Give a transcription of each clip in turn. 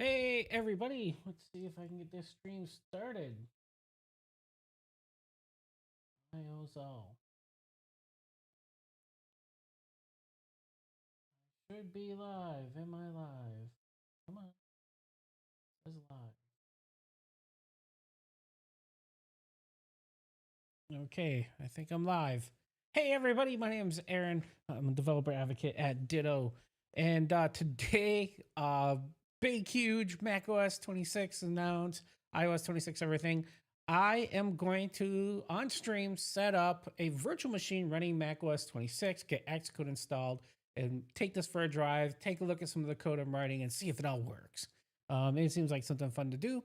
Hey everybody, let's see if I can get this stream started. iOS all. Should be live. Am I live? Come on. It says live. Okay, I think I'm live. Hey everybody, my name's Aaron. I'm a developer advocate at Ditto. And today, big huge macOS 26 announced, iOS 26 everything. I am going to on stream set up a virtual machine running macOS 26, get Xcode installed, and take this for a drive, take a look at some of the code I'm writing, and see if it all works. It seems like something fun to do.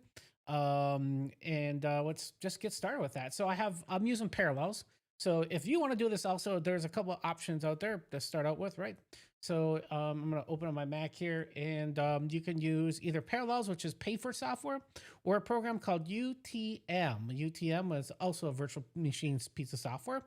And let's just get started with that. So I'm using Parallels. So if you want to do this also, there's a couple of options out there to start out with, right? So I'm going to open up my Mac here, and you can use either Parallels, which is pay for software, or a program called UTM. UTM is also a virtual machines piece of software.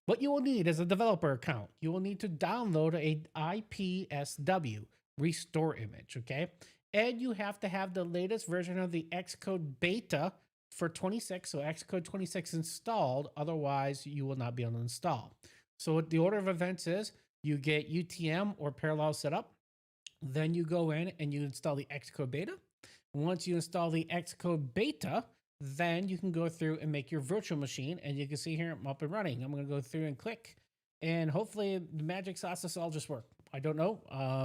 What you will need is a developer account. You will need to download a IPSW restore image, okay? And you have to have the latest version of the Xcode beta for 26, so Xcode 26 installed. Otherwise, you will not be able to install. So what the order of events is, you get UTM or Parallel set up. Then you go in and you install the Xcode beta. Once you install the Xcode beta, then you can go through and make your virtual machine. And you can see here, I'm up and running. I'm going to go through and click. And hopefully the magic sauce, this all just work. I don't know.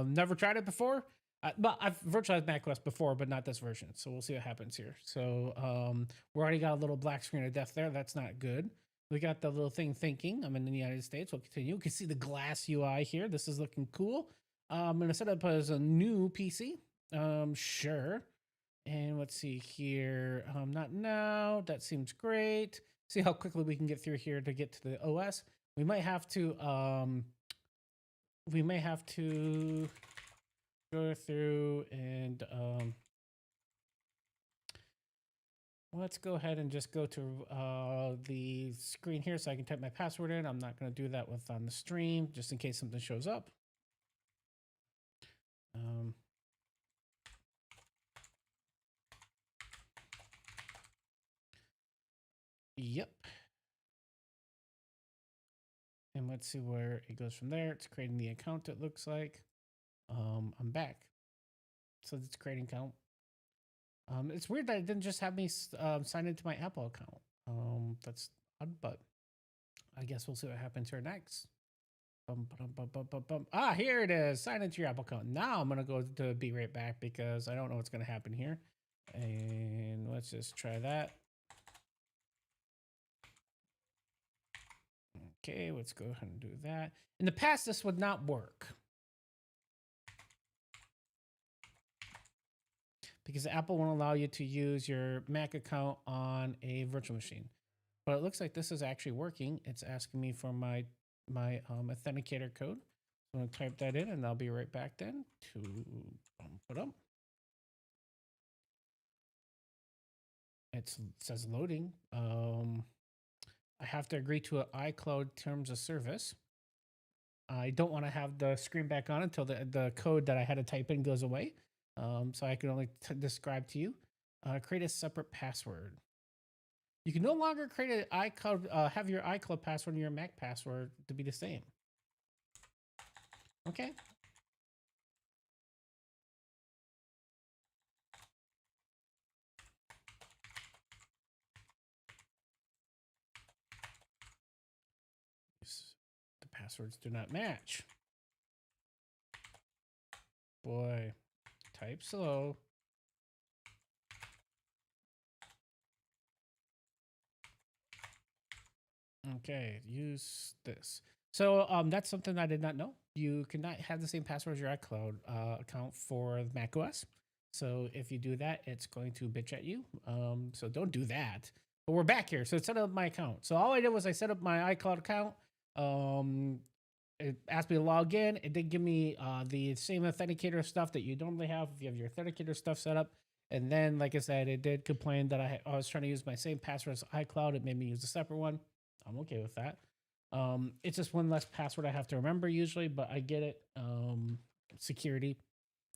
Never tried it before. But I've virtualized macOS before, but not this version. So we'll see what happens here. So we already got a little black screen of death there. That's not good. We got the little thing thinking. I'm in the United States. We'll continue. You can see the glass UI here. This is looking cool. I'm going to set up as a new PC. Sure. And let's see here. Not now. That seems great. See how quickly we can get through here to get to the OS. We might have to go through and let's go ahead and just go to the screen here so I can type my password in. I'm not going to do that on the stream just in case something shows up. Yep. And let's see where it goes from there. It's creating the account, it looks like. I'm back. So it's creating account. It's weird that it didn't just have me sign into my Apple account. That's odd, but I guess we'll see what happens here next. Ah, here it is. Sign into your Apple account. Now I'm going to go to be right back because I don't know what's going to happen here. And let's just try that. Okay, let's go ahead and do that. In the past, this would not work, because Apple won't allow you to use your Mac account on a virtual machine. But it looks like this is actually working. It's asking me for my authenticator code. I'm going to type that in, and I'll be right back then to put up. It says loading. I have to agree to an iCloud terms of service. I don't want to have the screen back on until the code that I had to type in goes away. So I can only describe to you. Create a separate password. You can no longer create an iCloud, have your iCloud password and your Mac password to be the same. Okay. The passwords do not match. Boy, type slow. Okay, use this. So that's something I did not know. You cannot have the same password as your iCloud account for macOS. So if you do that, it's going to bitch at you. So don't do that. But we're back here. So it set up my account. So all I did was I set up my iCloud account. It asked me to log in. It did give me the same authenticator stuff that you normally have if you have your authenticator stuff set up. And then, like I said, it did complain that I was trying to use my same password as iCloud. It made me use a separate one. I'm okay with that. It's just one less password I have to remember usually, but I get it. Security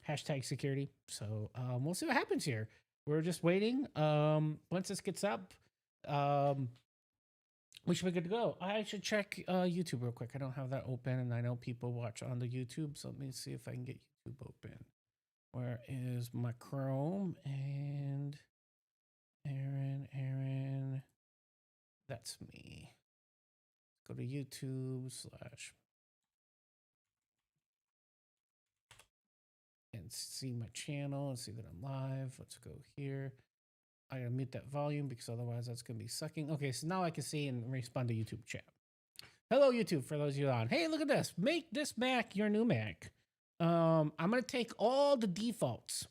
hashtag security. So we'll see what happens here. We're just waiting. Once this gets up, we should be good to go. I should check YouTube real quick. I don't have that open, and I know people watch on the YouTube, so let me see if I can get YouTube open. Where is my Chrome? And Aaron, that's me. Go to YouTube / and see my channel and see that I'm live. Let's go here. I gotta mute that volume because otherwise that's gonna be sucking. Okay, so now I can see and respond to YouTube chat. Hello, YouTube, for those of you on. Hey, look at this. Make this Mac your new Mac. I'm gonna take all the defaults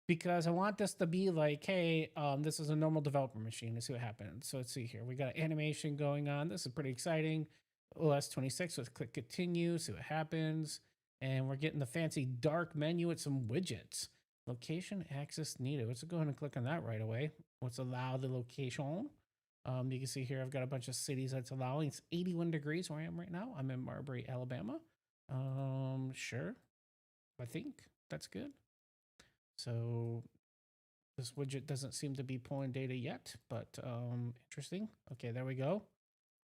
because I want this to be like, hey, this is a normal developer machine. Let's see what happens. So let's see here. We got animation going on. This is pretty exciting. OS 26, let's click continue, see what happens. And we're getting the fancy dark menu with some widgets. Location access needed. Let's go ahead and click on that right away. Let's allow the location. You can see here, I've got a bunch of cities that's allowing. It's 81 degrees where I am right now. I'm in Marbury, Alabama. Sure. I think that's good. So this widget doesn't seem to be pulling data yet, but interesting. Okay, there we go.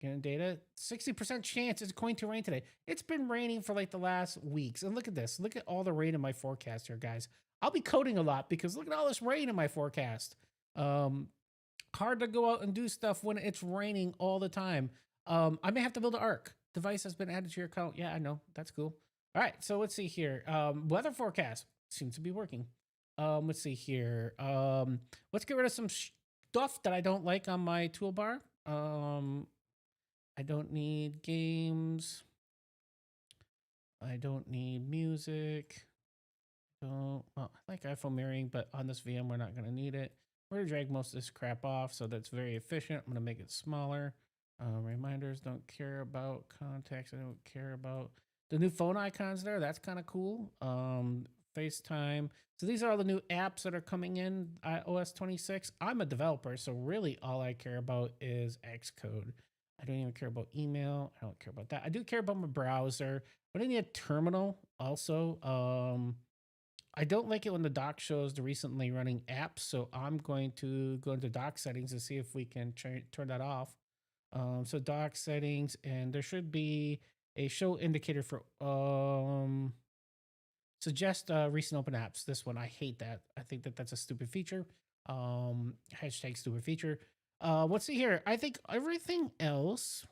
Getting data. 60% chance it's going to rain today. It's been raining for like the last weeks. And look at this. Look at all the rain in my forecast here, guys. I'll be coding a lot because look at all this rain in my forecast. Hard to go out and do stuff when it's raining all the time. I may have to build an arc. Device has been added to your account. Yeah, I know. That's cool. All right, so let's see here. Weather forecast seems to be working. Let's see here. Let's get rid of some stuff that I don't like on my toolbar. I don't need games. I don't need music. Well, I like iPhone mirroring, but on this VM, we're not going to need it. We're going to drag most of this crap off, so that's very efficient. I'm going to make it smaller. Reminders, don't care about. Contacts, I don't care about. The new phone icons there, that's kind of cool. FaceTime. So these are all the new apps that are coming in iOS 26. I'm a developer, so really all I care about is Xcode. I don't even care about email. I don't care about that. I do care about my browser, but I need a terminal also. I don't like it when the dock shows the recently running apps, so I'm going to go into dock settings and see if we can turn that off. So dock settings, and there should be a show indicator for suggest recent open apps. This one, I hate that. I think that that's a stupid feature. Hashtag stupid feature. Let's see here. I think everything else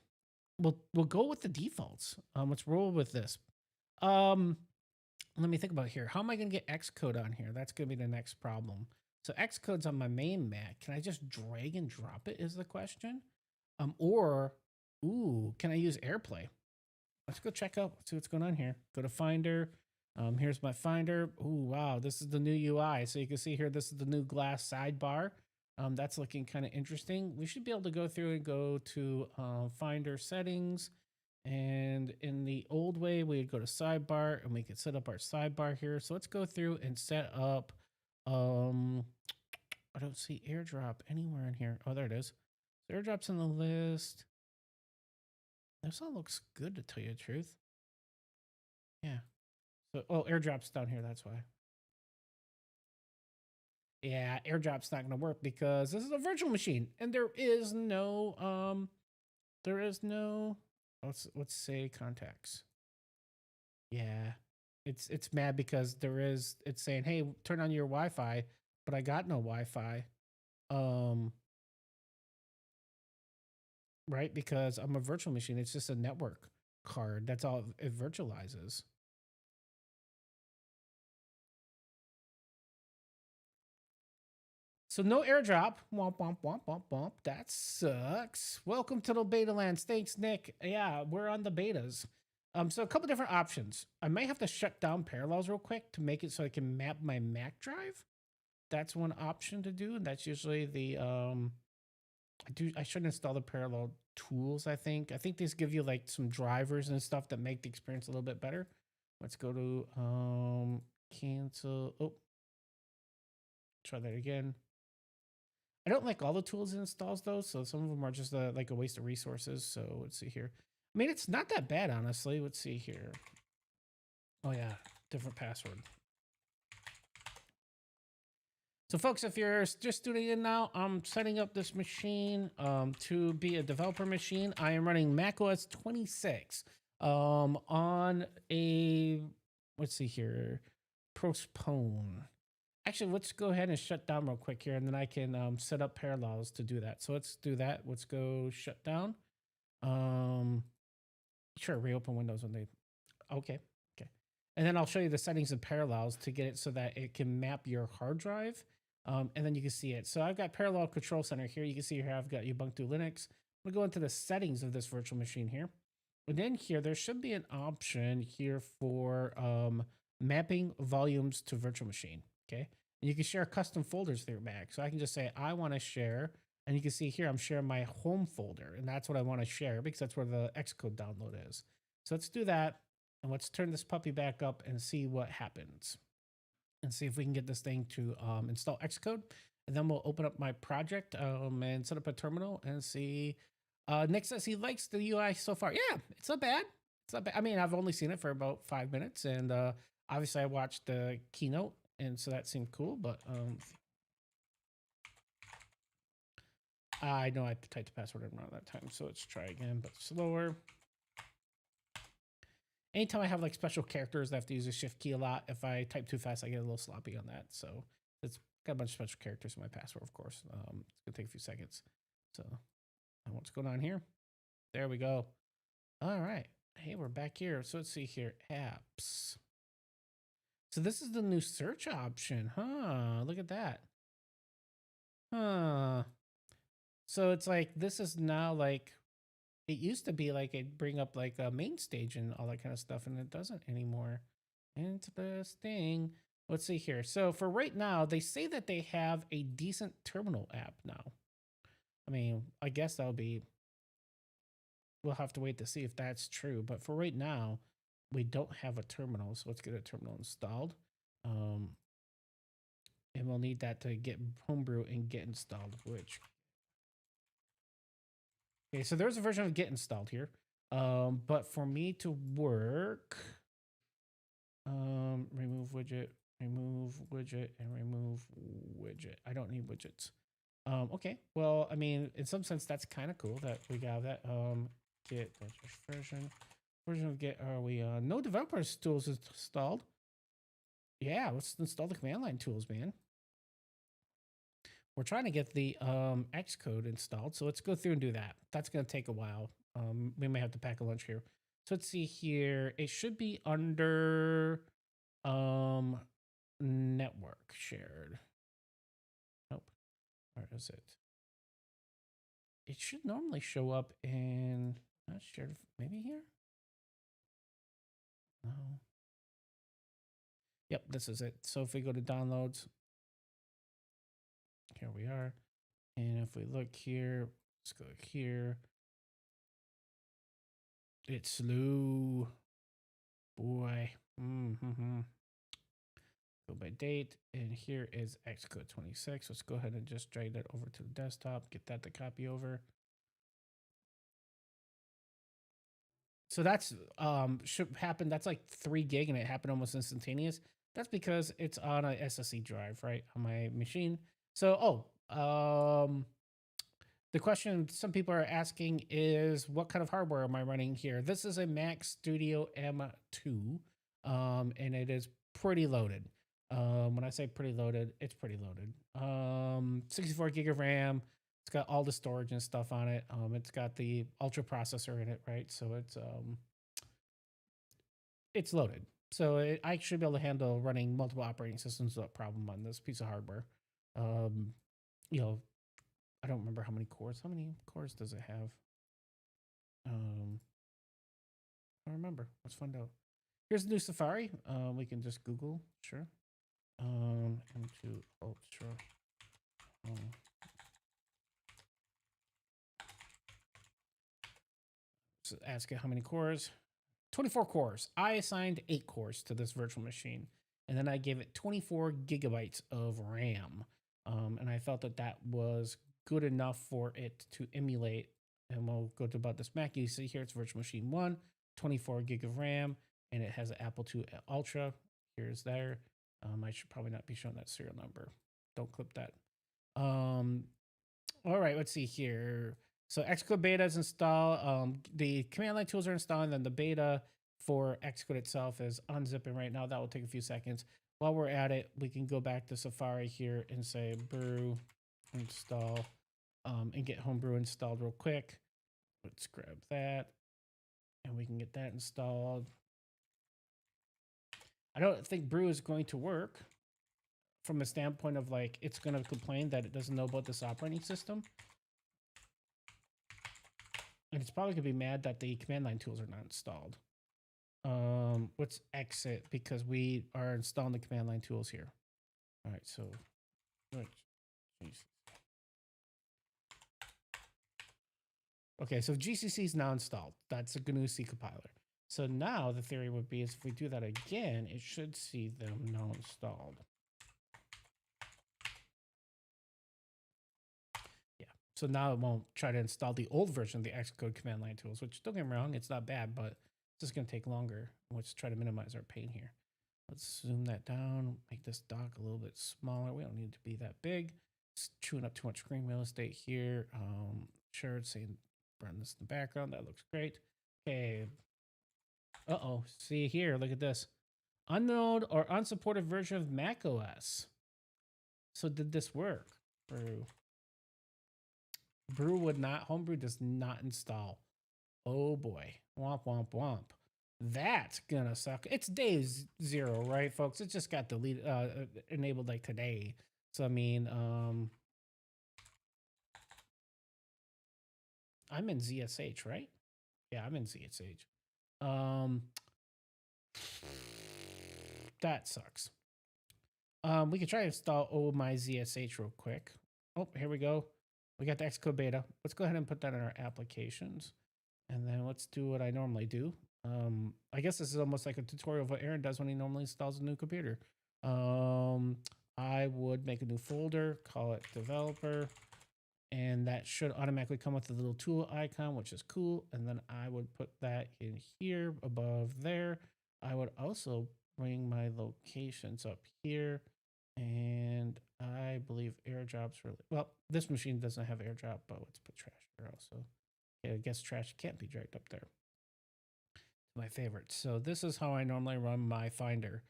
we'll go with the defaults. Let's roll with this. Let me think about here. How am I going to get Xcode on here? That's going to be the next problem. So Xcode's on my main Mac. Can I just drag and drop it is the question. Can I use AirPlay? Let's go check out, see what's going on here. Go to Finder. Here's my Finder. Ooh, wow, this is the new UI. So you can see here, this is the new glass sidebar. That's looking kind of interesting. We should be able to go through and go to Finder settings. And in the old way, we'd go to sidebar and we could set up our sidebar here. So let's go through and set up, I don't see AirDrop anywhere in here. Oh, there it is. So AirDrop's in the list. This all looks good to tell you the truth. Yeah. So, AirDrop's down here. That's why. Yeah, AirDrop's not going to work because this is a virtual machine and there is no, let's say contacts. Yeah, it's mad because it's saying, hey, turn on your Wi-Fi, but I got no Wi-Fi. Right, because I'm a virtual machine. It's just a network card. That's all it virtualizes. So no AirDrop. Womp, womp, womp, womp, womp. That sucks. Welcome to the beta lands. Thanks, Nick. Yeah, we're on the betas. So a couple different options. I might have to shut down Parallels real quick to make it so I can map my Mac drive. That's one option to do. And that's usually the, I should install the Parallel tools, I think. I think these give you like some drivers and stuff that make the experience a little bit better. Let's go to cancel. Oh, try that again. I don't like all the tools it installs though, so some of them are just like a waste of resources. So let's see here. I mean, it's not that bad, honestly. Let's see here. Oh yeah, different password. So folks, if you're just tuning in now, I'm setting up this machine to be a developer machine. I am running macOS 26 on a, let's see here, postpone. Actually, let's go ahead and shut down real quick here, and then I can set up parallels to do that. So let's do that. Let's go shut down. Sure, reopen Windows when they, okay. And then I'll show you the settings and parallels to get it so that it can map your hard drive. And then you can see it. So I've got Parallel Control Center here. You can see here I've got Ubuntu Linux. I'm going to go into the settings of this virtual machine here. And then here, there should be an option here for mapping volumes to virtual machine. Okay. And you can share custom folders through Mac. So I can just say, I want to share. And you can see here, I'm sharing my home folder. And that's what I want to share because that's where the Xcode download is. So let's do that. And let's turn this puppy back up and see what happens. And see if we can get this thing to install Xcode. And then we'll open up my project and set up a terminal and see. Nick says he likes the UI so far. Yeah, it's not bad. It's not bad. I mean, I've only seen it for about 5 minutes. And obviously I watched the keynote. And so that seemed cool. But I know I typed the password in around that time. So let's try again, but slower. Anytime I have like special characters, I have to use the shift key a lot. If I type too fast, I get a little sloppy on that. So it's got a bunch of special characters in my password, of course. It's gonna take a few seconds. So what's going on here? There we go. All right. Hey, we're back here. So let's see here. Apps. So this is the new search option, huh? Look at that. Huh. So it's like, this is now like, it used to be like it'd bring up like a main stage and all that kind of stuff, and it doesn't anymore. Interesting. Let's see here. So for right now, they say that they have a decent terminal app now. I mean, I guess that'll be, we'll have to wait to see if that's true. But for right now, we don't have a terminal. So let's get a terminal installed. And we'll need that to get Homebrew and get installed, which. Okay, so there's a version of Git installed here. But for me to work, remove widget, and remove widget. I don't need widgets. Okay, well, I mean, in some sense, that's kind of cool that we got that. Git version of Git. Are we no developers tools installed? Yeah, let's install the command line tools, man. We're trying to get the Xcode installed, so let's go through and do that. That's going to take a while. We may have to pack a lunch here. So let's see here. It should be under network shared. Nope. Where is it? It should normally show up in not shared. Maybe here. No. Yep, this is it. So if we go to downloads. Here we are. And if we look here, let's go here. It's slow. Boy. Go by date. And here is Xcode 26. Let's go ahead and just drag that over to the desktop. Get that to copy over. So that's should happen. That's like 3 gig and it happened almost instantaneous. That's because it's on a SSD drive, right? On my machine. So, the question some people are asking is, what kind of hardware am I running here? This is a Mac Studio M2, and it is pretty loaded. When I say pretty loaded, it's pretty loaded. 64 gig of RAM. It's got all the storage and stuff on it. It's got the Ultra processor in it, right? So it's loaded. So I should be able to handle running multiple operating systems without problem on this piece of hardware. You know, I don't remember how many cores. How many cores does it have? I don't remember. Let's find out. Here's the new Safari. We can just Google. Sure. M2 Ultra. So ask it how many cores. 24 cores. I assigned 8 cores to this virtual machine, and then I gave it 24 gigabytes of RAM. And I felt that that was good enough for it to emulate. And we'll go to about this Mac. You see here, it's virtual machine 1, 24 gig of RAM, and it has an Apple II Ultra. Here's there. I should probably not be showing that serial number. don't clip that. All right, let's see here. So Xcode beta is installed. The command line tools are installed, and then the beta for Xcode itself is unzipping right now. That will take a few seconds. While we're at it, we can go back to Safari here and say brew install and get homebrew installed real quick. Let's grab that and we can get that installed. I don't think brew is going to work from a standpoint of like it's going to complain that it doesn't know about this operating system. And it's probably going to be mad that the command line tools are not installed. Let's exit because we are installing the command line tools here. All right, so okay, so GCC is now installed. That's a GNU C compiler. So now the theory would be is if we do that again, it should see them now installed. Yeah, so now it won't try to install the old version of the Xcode command line tools, which don't get me wrong, it's not bad, but it's just gonna take longer. Let's try to minimize our pain here. Let's zoom that down, make this dock a little bit smaller. We don't need it to be that big. It's chewing up too much screen real estate here. Sure, it's saying run this in the background. That looks great. Okay. Uh-oh. See here, look at this. Unknown or unsupported version of macOS. So did this work? Brew would not, homebrew does not install. Oh boy. Womp, womp, womp. That's gonna suck. It's day 0, right, folks? It just got deleted, enabled like today. So I mean, I'm in ZSH, right? Yeah, I'm in ZSH. That sucks. We can try to install my ZSH real quick. Oh, here we go. We got the Xcode beta. Let's go ahead and put that in our applications. And then let's do what I normally do. I guess this is almost like a tutorial of what Aaron does when he normally installs a new computer. I would make a new folder, call it developer, and that should automatically come with a little tool icon, which is cool. And then I would put that in here above there. I would also bring my locations up here. And I believe airdrops really well. This machine doesn't have airdrop, but let's put trash here also. Yeah, I guess trash can't be dragged up there. My favorite. So this is how I normally run my Finder.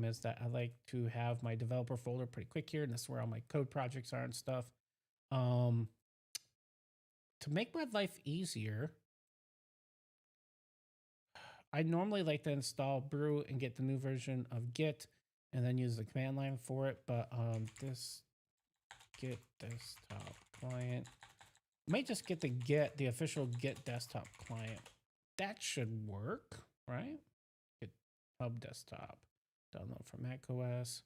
Is that I like to have my developer folder pretty quick here, and this is where all my code projects are and stuff. To make my life easier, I normally like to install brew and get the new version of Git and then use the command line for it. But this Git desktop client might just get the official Git desktop client. That should work, right? Git hub desktop, download from macOS,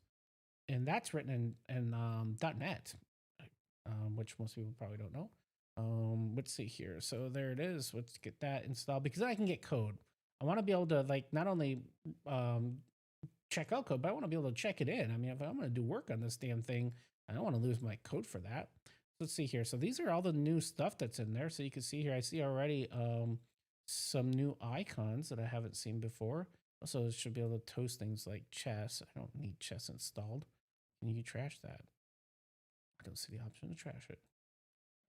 and that's written in .NET, which most people probably don't know. Let's see here. So there it is. Let's get that installed because then I can get code. I want to be able to like not only check out code, but I want to be able to check it in. I mean, if I'm going to do work on this damn thing, I don't want to lose my code for that. Let's see here. So these are all the new stuff that's in there. So you can see here, I see already some new icons that I haven't seen before. Also, it should be able to toast things like chess. I don't need chess installed. Can you trash that? I don't see the option to trash it.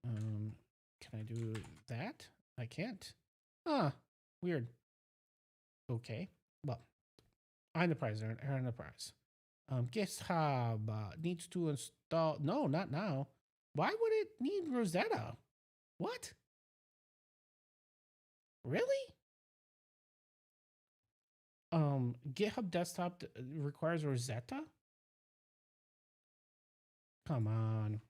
Can I do that? I can't. Ah, weird. Okay. Well, I'm the prize, Aaron the prize. GitHub needs to install. No, not now. Why would it need Rosetta? What? Really? GitHub desktop requires Rosetta? Come on.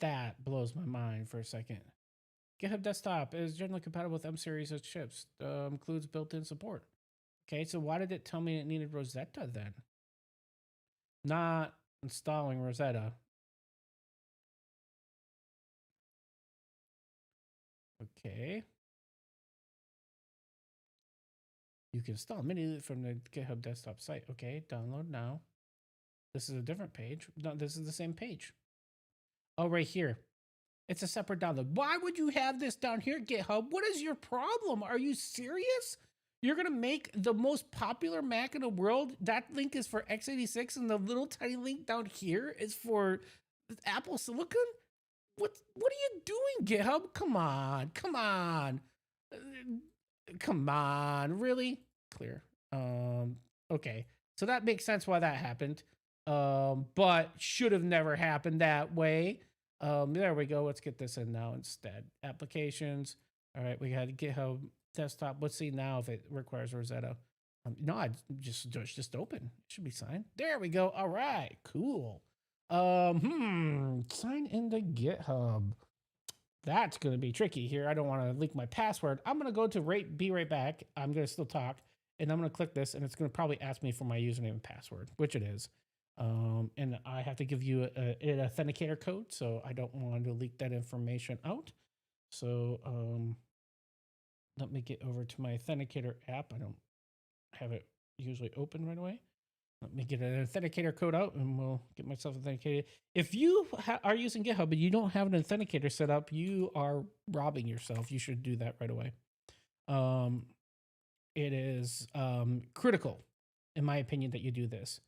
That blows my mind for a second. GitHub desktop is generally compatible with M series of chips. Includes built-in support. Okay, so why did it tell me it needed Rosetta then? Not installing Rosetta. Okay. You can install immediately from the GitHub desktop site. Okay, download now. This is a different page. No, this is the same page. Oh, right here. It's a separate download. Why would you have this down here, GitHub? What is your problem? Are you serious? You're gonna make the most popular Mac in the world. That link is for x86, and the little tiny link down here is for Apple Silicon. What are you doing, GitHub? Come on, come on, come on, really? Clear. Okay, so that makes sense why that happened. But should have never happened that way. There we go. Let's get this in now instead. Applications. All right, we had GitHub desktop. Let's see now if it requires Rosetta. No, I just open. It should be signed. There we go. All right, cool. Sign into GitHub. That's gonna be tricky here. I don't want to leak my password. I'm gonna go to be right back. I'm gonna still talk, and I'm gonna click this, and it's gonna probably ask me for my username and password, which it is. And I have to give you an authenticator code, so I don't want to leak that information out. So let me get over to my authenticator app. I don't have it usually open right away. Let me get an authenticator code out, and we'll get myself authenticated. If you are using GitHub but you don't have an authenticator set up, you are robbing yourself. You should do that right away. It is critical, in my opinion, that you do this.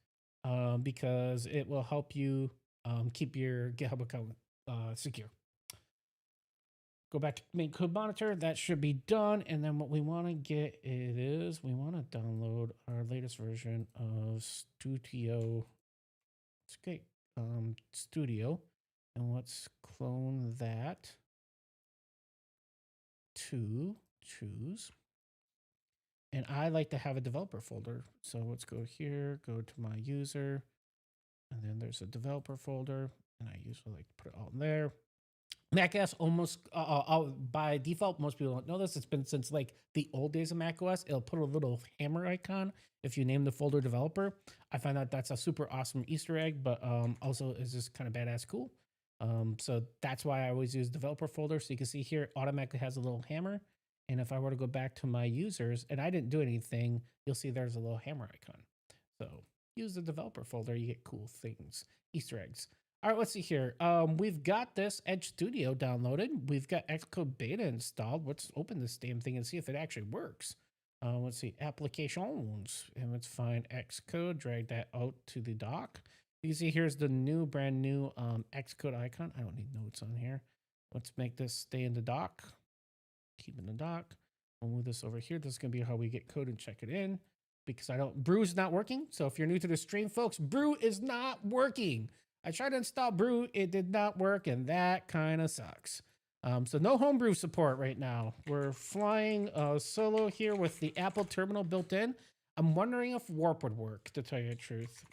Because it will help you keep your GitHub account secure. Go back to main code monitor. That should be done. And then what we want to get is we want to download our latest version of Studio. It's great. Studio. And let's clone that to choose. And I like to have a developer folder. So let's go here, go to my user, and then there's a developer folder. And I usually like to put it all in there. macOS almost, by default, most people don't know this. It's been since like the old days of macOS. It'll put a little hammer icon if you name the folder developer. I find that that's a super awesome Easter egg, but also is just kind of badass cool. So that's why I always use developer folder. So you can see here, it automatically has a little hammer. And if I were to go back to my users and I didn't do anything, you'll see there's a little hammer icon. So use the developer folder, you get cool things, Easter eggs. All right, let's see here. We've got this Edge Studio downloaded. We've got Xcode beta installed. Let's open this damn thing and see if it actually works. Let's see, applications, and let's find Xcode, drag that out to the dock. You can see here's the brand new Xcode icon. I don't need notes on here. Let's make this stay in the dock. Keep in the dock. We'll move this over here. This is going to be how we get code and check it in, because Brew's not working. So if you're new to the stream, folks, Brew is not working. I tried to install Brew. It did not work, and that kind of sucks. So no homebrew support right now. We're flying solo here with the Apple terminal built in. I'm wondering if Warp would work, to tell you the truth.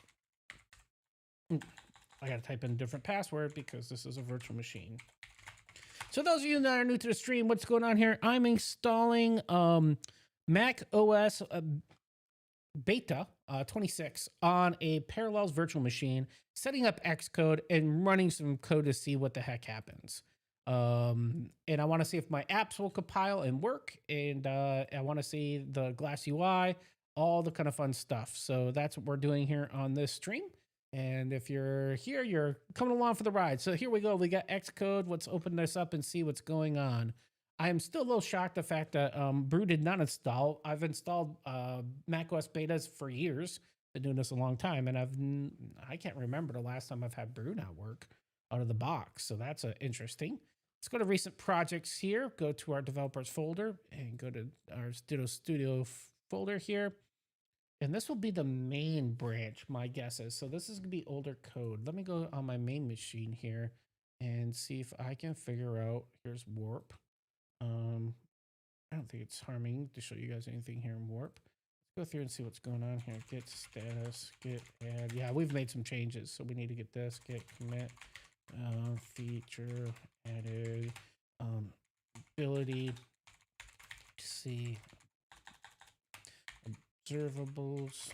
I got to type in a different password because this is a virtual machine. So those of you that are new to the stream, what's going on here? I'm installing macOS beta 26 on a Parallels virtual machine, setting up Xcode and running some code to see what the heck happens. And I want to see if my apps will compile and work. And I want to see the Glass UI, all the kind of fun stuff. So that's what we're doing here on this stream. And if you're here, you're coming along for the ride. So here we go. We got Xcode. Let's open this up and see what's going on. I am still a little shocked the fact that Brew did not install. I've installed macOS betas for years. Been doing this a long time, and I can't remember the last time I've had Brew not work out of the box. So that's interesting. Let's go to recent projects here. Go to our developers folder and go to our Ditto Studio folder here. And this will be the main branch, my guess is. So this is going to be older code. Let me go on my main machine here and see if I can figure out. Here's Warp. I don't think it's harming to show you guys anything here in Warp. Let's go through and see what's going on here. Git status, git add. Yeah, we've made some changes. So we need to get this, git commit, feature added, ability to see observables,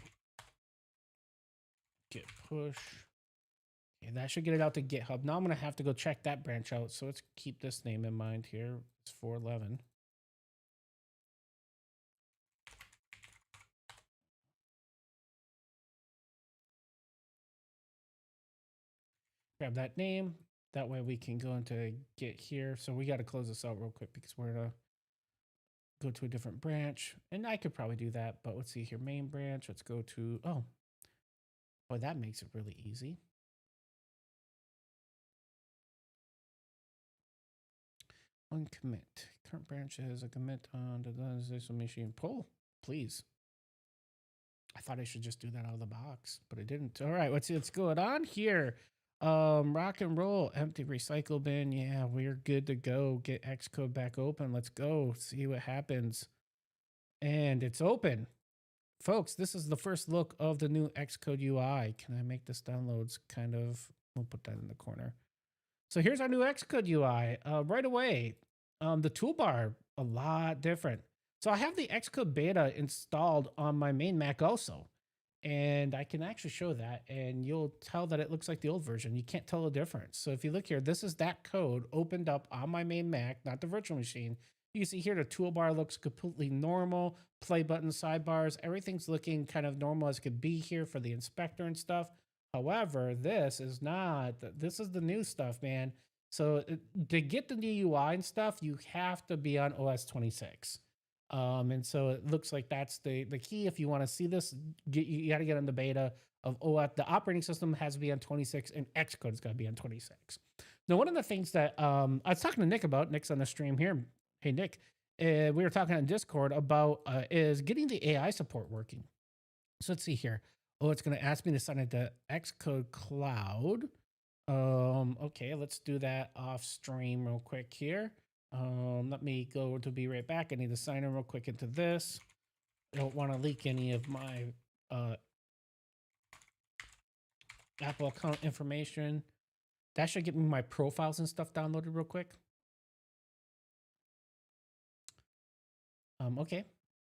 git push. Okay, that should get it out to GitHub. Now I'm going to have to go check that branch out. So let's keep this name in mind here. It's 411. Grab that name. That way we can go into get here. So we got to close this out real quick because we're going to go to a different branch. And I could probably do that, but let's see here. Main branch. Let's go to, oh, boy, that makes it really easy. Uncommit. Current branch has a commit on the machine. Pull, please. I thought I should just do that out of the box, but it didn't. All right, let's see what's going on here. Rock and roll, empty recycle bin. Yeah, we're good to go. Get Xcode back open. Let's go see what happens. And it's open. Folks, this is the first look of the new Xcode UI. Can I make this downloads kind of, we'll put that in the corner. So here's our new Xcode UI. Right away, the toolbar, a lot different. So I have the Xcode beta installed on my main Mac also. And I can actually show that, and you'll tell that it looks like the old version. You can't tell the difference. So if you look here, this is that code opened up on my main Mac, not the virtual machine. You can see here the toolbar looks completely normal. Play button, sidebars, everything's looking kind of normal as could be here for the inspector and stuff. However, this is not. This is the new stuff, man. So to get the new UI and stuff, you have to be on OS 26. And so it looks like that's the key. If you want to see this, you got to get on the beta of OS. The operating system has to be on 26, and Xcode is got to be on 26. Now, one of the things that I was talking to Nick about, Nick's on the stream here. Hey, Nick, we were talking on Discord about is getting the AI support working. So let's see here. Oh, it's going to ask me to sign into Xcode Cloud. Okay, let's do that off stream real quick here. Let me go to be right back. I need to sign in real quick into this. I don't want to leak any of my Apple account information. That should get me my profiles and stuff downloaded real quick. Okay,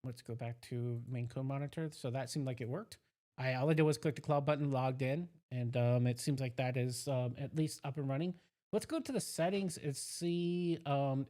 let's go back to main code monitor. So that seemed like it worked. All I did was click the cloud button, logged in, and it seems like that is at least up and running. Let's go to the settings and see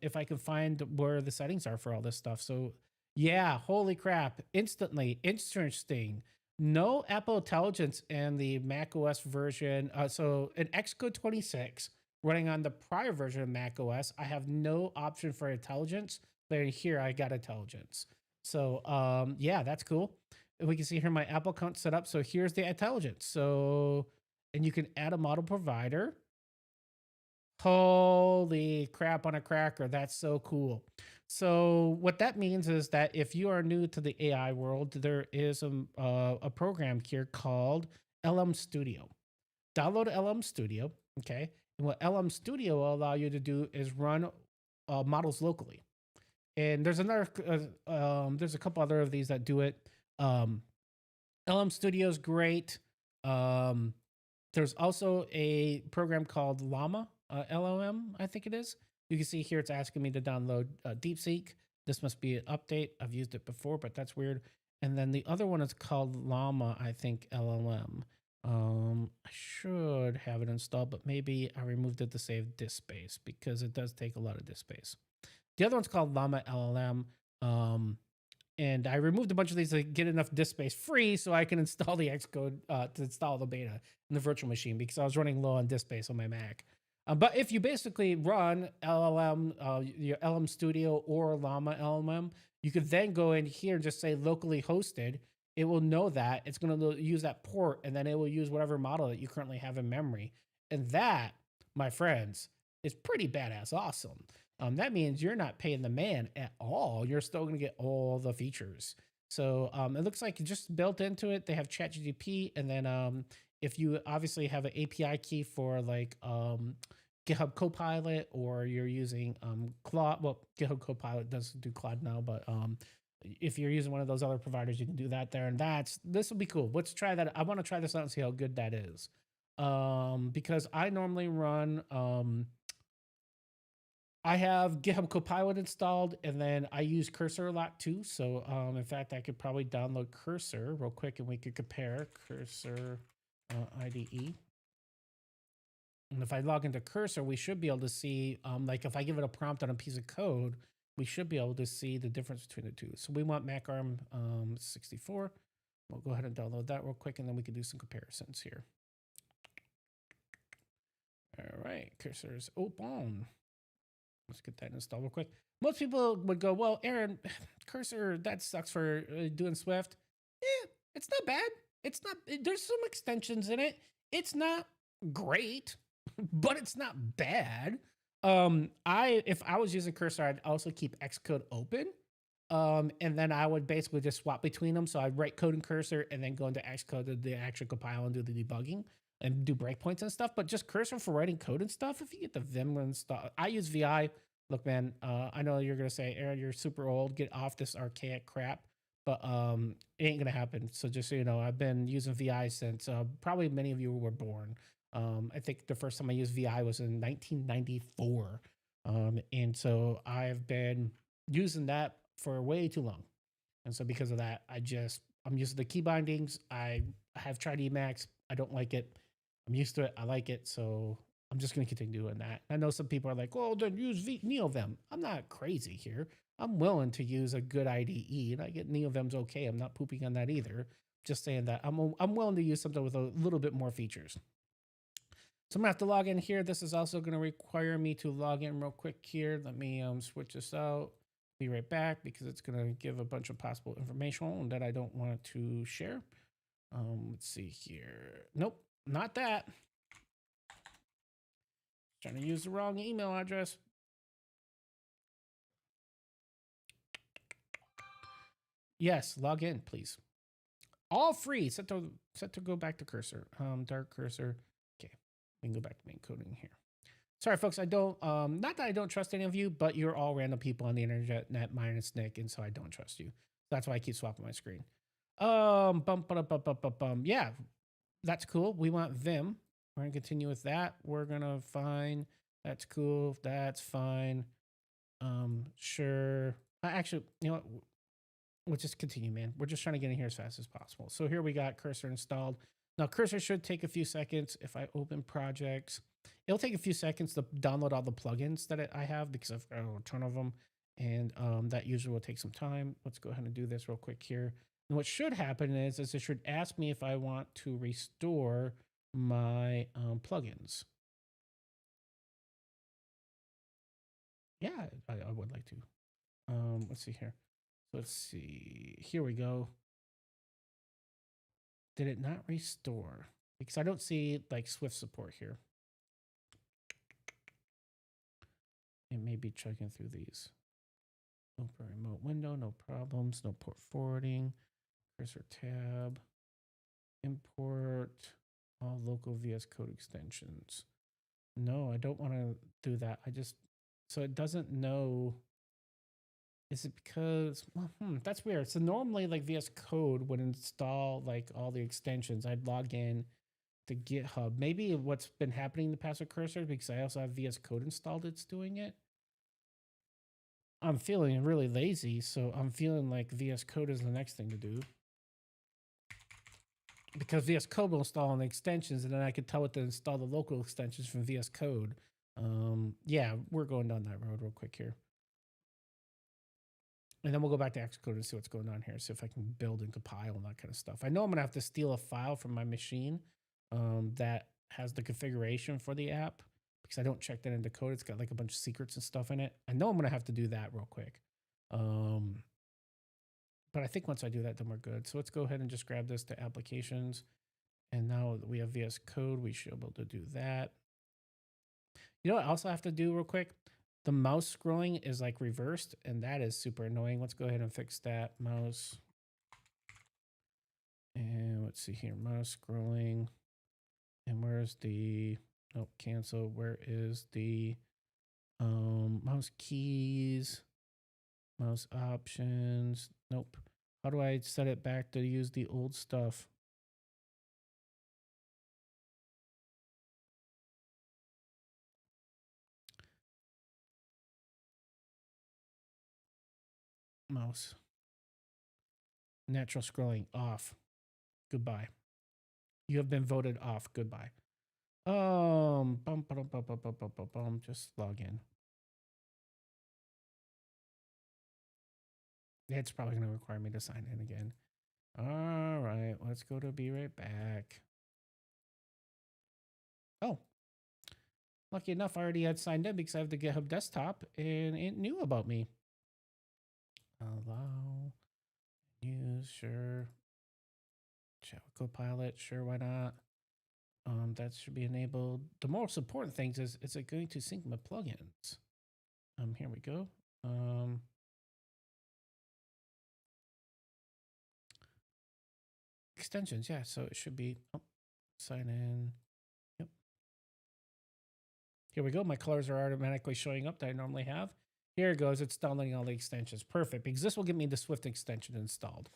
if I can find where the settings are for all this stuff. So yeah, holy crap, instantly, interesting. No Apple Intelligence in the macOS version. So in Xcode 26, running on the prior version of macOS, I have no option for intelligence, but here I got intelligence. So yeah, that's cool. And we can see here my Apple account set up. So here's the intelligence. So, and you can add a model provider. Holy crap on a cracker. That's so cool. So what that means is that if you are new to the AI world, there is a program here called LM Studio. Download LM Studio, okay? And what LM Studio will allow you to do is run models locally. And there's another, there's a couple other of these that do it. LM Studio is great. There's also a program called Llama, LLM, I think it is. You can see here it's asking me to download DeepSeek. This must be an update. I've used it before, but that's weird. And then the other one is called Llama, I think, LLM. I should have it installed, but maybe I removed it to save disk space because it does take a lot of disk space. The other one's called Llama LLM. And I removed a bunch of these to get enough disk space free so I can install the Xcode to install the beta in the virtual machine because I was running low on disk space on my Mac. But if you basically run LLM, your LM Studio or Llama LLM, you could then go in here and just say locally hosted. It will know that. It's going to use that port, and then it will use whatever model that you currently have in memory. And that, my friends, is pretty badass awesome. That means you're not paying the man at all. You're still going to get all the features. So it looks like just built into it, they have ChatGPT, and then if you obviously have an API key for like GitHub Copilot, or you're using Claude, well, GitHub Copilot doesn't do Claude now, but if you're using one of those other providers, you can do that there, and this will be cool. Let's try that. I want to try this out and see how good that is, because I normally run. I have GitHub Copilot installed, and then I use Cursor a lot too. So in fact, I could probably download Cursor real quick, and we could compare Cursor IDE. And if I log into Cursor, we should be able to see, like if I give it a prompt on a piece of code, we should be able to see the difference between the two. So we want MacARM 64. We'll go ahead and download that real quick, and then we can do some comparisons here. All right, cursor's open. Let's get that installed real quick. Most people would go, well, Aaron, cursor, that sucks for doing Swift. Yeah, it's not bad. It's not, there's some extensions in it. It's not great, but it's not bad. If I was using cursor, I'd also keep Xcode open. And then I would basically just swap between them. So I'd write code in cursor and then go into Xcode to the actual compile and do the debugging and do breakpoints and stuff. But just cursor for writing code and stuff, if you get the Vim install, I use VI. Look, man, I know you're gonna say, Aaron, you're super old. Get off this archaic crap. But it ain't gonna happen. So just so you know, I've been using VI since probably many of you were born. I think the first time I used VI was in 1994. And so I've been using that for way too long. And so because of that, I'm used to the key bindings. I have tried Emacs. I don't like it. I'm used to it. I like it. So I'm just going to continue doing that. I know some people are like, well, then use NeoVim. I'm not crazy here. I'm willing to use a good IDE, and I get NeoVim's okay. I'm not pooping on that either. Just saying that I'm willing to use something with a little bit more features. So I'm gonna have to log in here. This is also gonna require me to log in real quick here. Let me switch this out. Be right back because it's gonna give a bunch of possible information that I don't want to share. Let's see here. Nope, not that. Trying to use the wrong email address. Yes, log in, please. All free. Set to go back to cursor. Dark cursor. Okay, we can go back to main coding here. Sorry, folks. I don't. Not that I don't trust any of you, but you're all random people on the internet, minus Nick, and so I don't trust you. That's why I keep swapping my screen. Yeah, that's cool. We want Vim. We're gonna continue with that. We're gonna find. That's cool. That's fine. Sure. Actually, you know what? We'll just continue, man. We're just trying to get in here as fast as possible. So here we got cursor installed. Now cursor should take a few seconds. If I open projects, it'll take a few seconds to download all the plugins that I have because I've got a ton of them. And that usually will take some time. Let's go ahead and do this real quick here. And what should happen is it should ask me if I want to restore my plugins. Yeah, I would like to. Let's see here. Let's see. Here we go. Did it not restore? Because I don't see like Swift support here. It may be checking through these. Open remote window, no problems, no port forwarding. Cursor tab. Import all local VS Code extensions. No, I don't want to do that. So it doesn't know. Is it because, that's weird. So normally like VS Code would install like all the extensions. I'd log in to GitHub. Maybe what's been happening in the past with cursor, because I also have VS Code installed, it's doing it. I'm feeling really lazy, so I'm feeling like VS Code is the next thing to do. Because VS Code will install on the extensions, and then I could tell it to install the local extensions from VS Code. Yeah, we're going down that road real quick here. And then we'll go back to Xcode and see what's going on here. See if I can build and compile and that kind of stuff. I know I'm going to have to steal a file from my machine that has the configuration for the app because I don't check that into code. It's got like a bunch of secrets and stuff in it. I know I'm going to have to do that real quick. But I think once I do that, then we're good. So let's go ahead and just grab this to applications. And now that we have VS Code, we should be able to do that. You know what I also have to do real quick? The mouse scrolling is like reversed, and that is super annoying. Let's go ahead and fix that. Mouse. And let's see here. Mouse scrolling. And where's the, nope, cancel. Where is the mouse keys? Mouse options. Nope. How do I set it back to use the old stuff? Mouse. Natural scrolling off. Goodbye. You have been voted off. Goodbye. Just log in. It's probably going to require me to sign in again. All right, let's go to be right back. Oh, Lucky enough, I already had signed in because I have the GitHub desktop and it knew about me. Allow, use, sure. Chat with Copilot, sure, why not? That should be enabled. The most important thing is it going to sync my plugins? Here we go. Extensions, yeah. So it should be sign in. Yep. Here we go. My colors are automatically showing up that I normally have. Here it goes. It's downloading all the extensions. Perfect, because this will get me the Swift extension installed.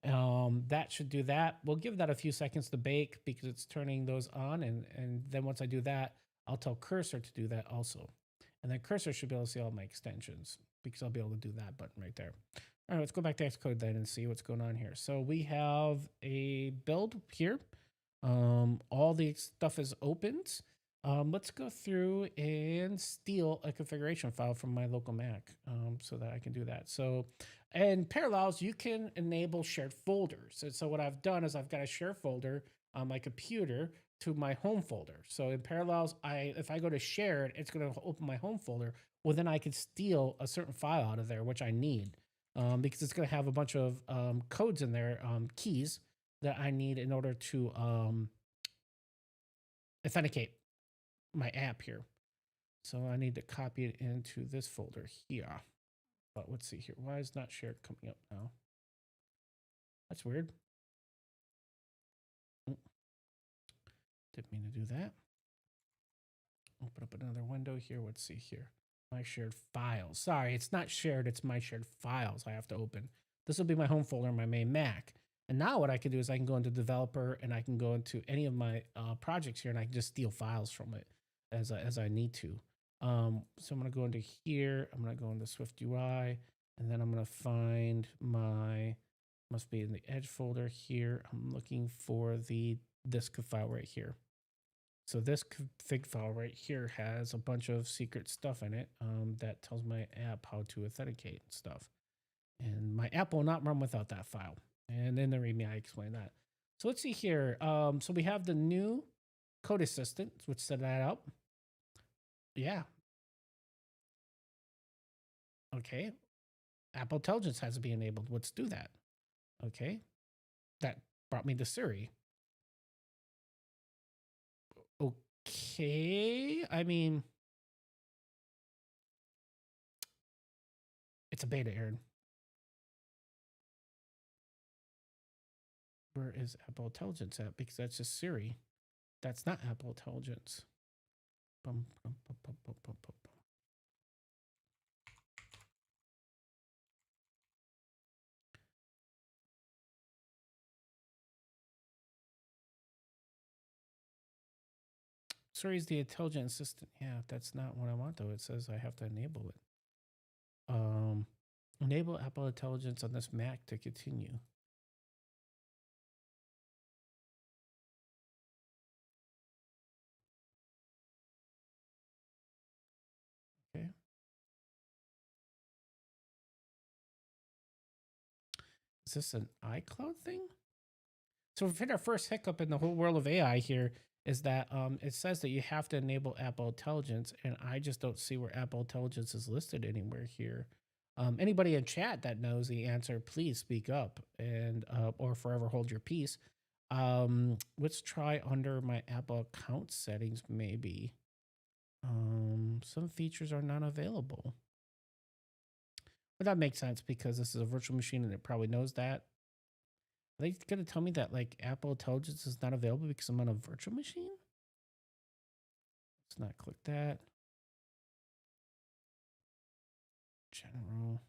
That should do that. We'll give that a few seconds to bake because it's turning those on. And then once I do that, I'll tell Cursor to do that also. And then Cursor should be able to see all my extensions because I'll be able to do that button right there. All right, let's go back to Xcode then and see what's going on here. So we have a build here. All the stuff is opened. Let's go through and steal a configuration file from my local Mac so that I can do that. So in Parallels, you can enable shared folders. And so what I've done is I've got a share folder on my computer to my home folder. So in Parallels, if I go to shared, it's going to open my home folder. Well, then I can steal a certain file out of there, which I need because it's going to have a bunch of codes in there, keys that I need in order to authenticate my app here. So I need to copy it into this folder here. But let's see here. Why is not shared coming up now? That's weird. Didn't mean to do that. Open up another window here. Let's see here. My shared files. Sorry, it's not shared. It's my shared files I have to open. This will be my home folder on my main Mac. And now what I can do is I can go into developer and I can go into any of my projects here and I can just steal files from it as I need to. So I'm going to go into here. I'm going to go into SwiftUI and then I'm going to find my, must be in the edge folder here. I'm looking for this file right here. So this config file right here has a bunch of secret stuff in it that tells my app how to authenticate stuff. And my app will not run without that file. And in the README, I explain that. So let's see here. So we have the new code assistant, which set that up. Yeah. Okay. Apple Intelligence has to be enabled. Let's do that. Okay. That brought me to Siri. Okay. I mean, it's a beta, Aaron. Where is Apple Intelligence at? Because that's just Siri. That's not Apple Intelligence. Bum, bum, bum, bum, bum, bum, bum. Siri's the intelligent assistant. Yeah, that's not what I want though. It says I have to enable it. Enable Apple Intelligence on this Mac to continue. Okay. Is this an iCloud thing? So we've hit our first hiccup in the whole world of AI here is that it says that you have to enable Apple Intelligence, and I just don't see where Apple Intelligence is listed anywhere here. Anybody in chat that knows the answer, please speak up and or forever hold your peace. Let's try under my Apple account settings, maybe. Some features are not available. But that makes sense because this is a virtual machine and it probably knows that. Are they going to tell me that like Apple Intelligence is not available because I'm on a virtual machine? Let's not click that. General.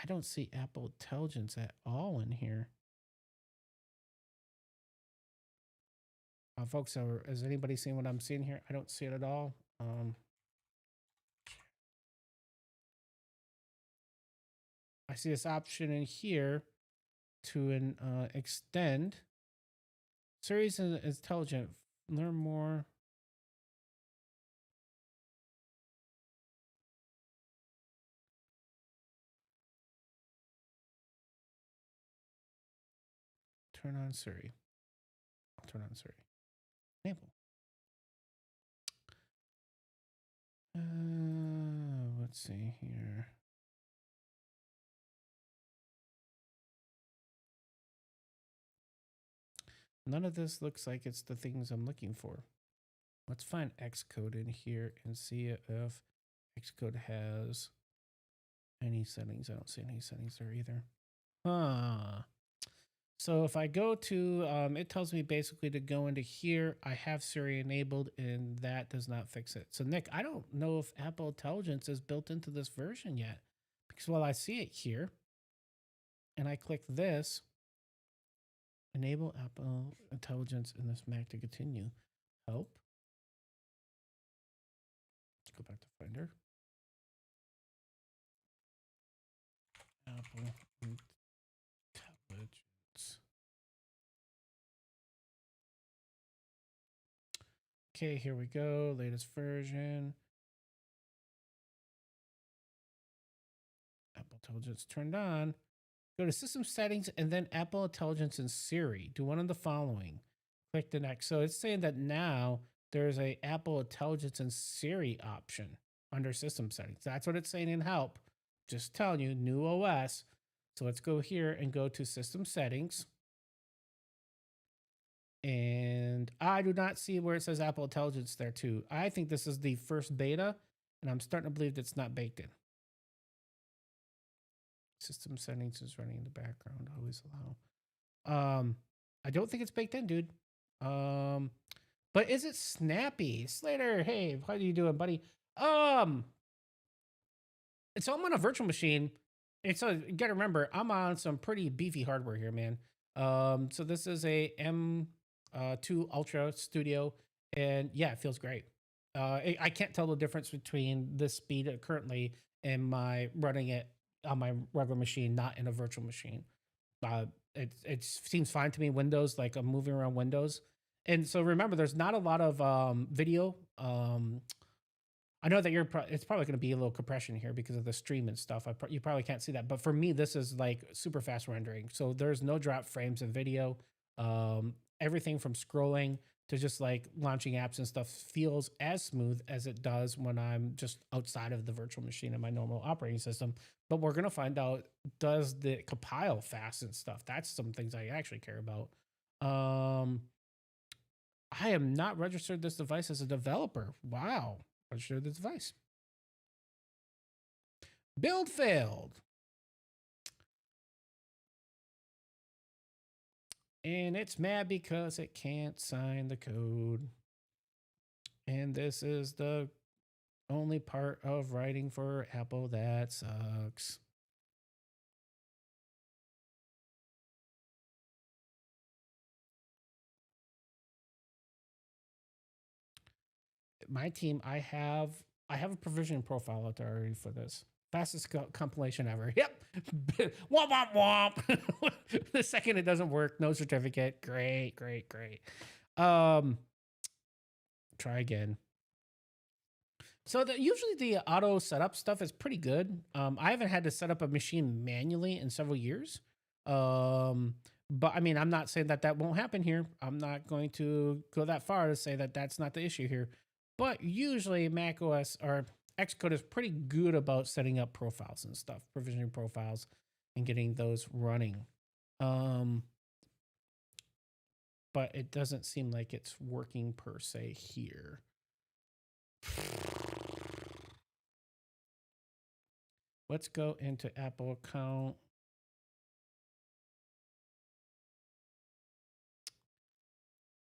I don't see Apple Intelligence at all in here. Folks, has anybody seen what I'm seeing here? I don't see it at all. I see this option in here to extend. Series is intelligent. Learn more. Turn on Siri. I'll turn on Siri. Enable. Let's see here. None of this looks like it's the things I'm looking for. Let's find Xcode in here and see if Xcode has any settings. I don't see any settings there either. Huh. So if I go to, it tells me basically to go into here. I have Siri enabled and that does not fix it. So Nick, I don't know if Apple Intelligence is built into this version yet, because while I see it here and I click this, enable Apple Intelligence in this Mac to continue. Help. Let's go back to Finder. Apple Intelligence. Okay, here we go. Latest version. Apple Intelligence turned on. Go to System Settings and then Apple Intelligence and Siri. Do one of the following. Click the next. So it's saying that now there's a Apple Intelligence and Siri option under System Settings. That's what it's saying in Help. Just telling you, new OS. So let's go here and go to System Settings. And I do not see where it says Apple Intelligence there too. I think this is the first beta, and I'm starting to believe that's not baked in. System settings is running in the background. Always allow. I don't think it's baked in, dude. But is it snappy? Slater, hey, how are you doing, buddy? So I'm on a virtual machine. It's a, you gotta remember, I'm on some pretty beefy hardware here, man. So this is a M2 Ultra Studio, and yeah, it feels great. I can't tell the difference between this speed currently and my running it on my regular machine, not in a virtual machine. It seems fine to me. Windows, like I'm moving around Windows, and so remember, there's not a lot of video. I know that it's probably going to be a little compression here because of the stream and stuff. You probably can't see that, but for me, this is like super fast rendering. So there's no drop frames of video. Everything from scrolling to just like launching apps and stuff feels as smooth as it does when I'm just outside of the virtual machine in my normal operating system. But we're going to find out, does the compile fast and stuff? That's some things I actually care about. I am not registered this device as a developer. Wow. Register the device. Build failed. And it's mad because it can't sign the code. And this is the only part of writing for Apple that sucks. My team, I have a provisioning profile out there already for this. Fastest compilation ever. Yep. Womp womp womp. The second it doesn't work, no certificate. Great, great, great. Try again. So usually the auto setup stuff is pretty good. I haven't had to set up a machine manually in several years. But I mean, I'm not saying that won't happen here. I'm not going to go that far to say that that's not the issue here. But usually macOS or Xcode is pretty good about setting up profiles and stuff, provisioning profiles and getting those running. But it doesn't seem like it's working per se here. Let's go into Apple account.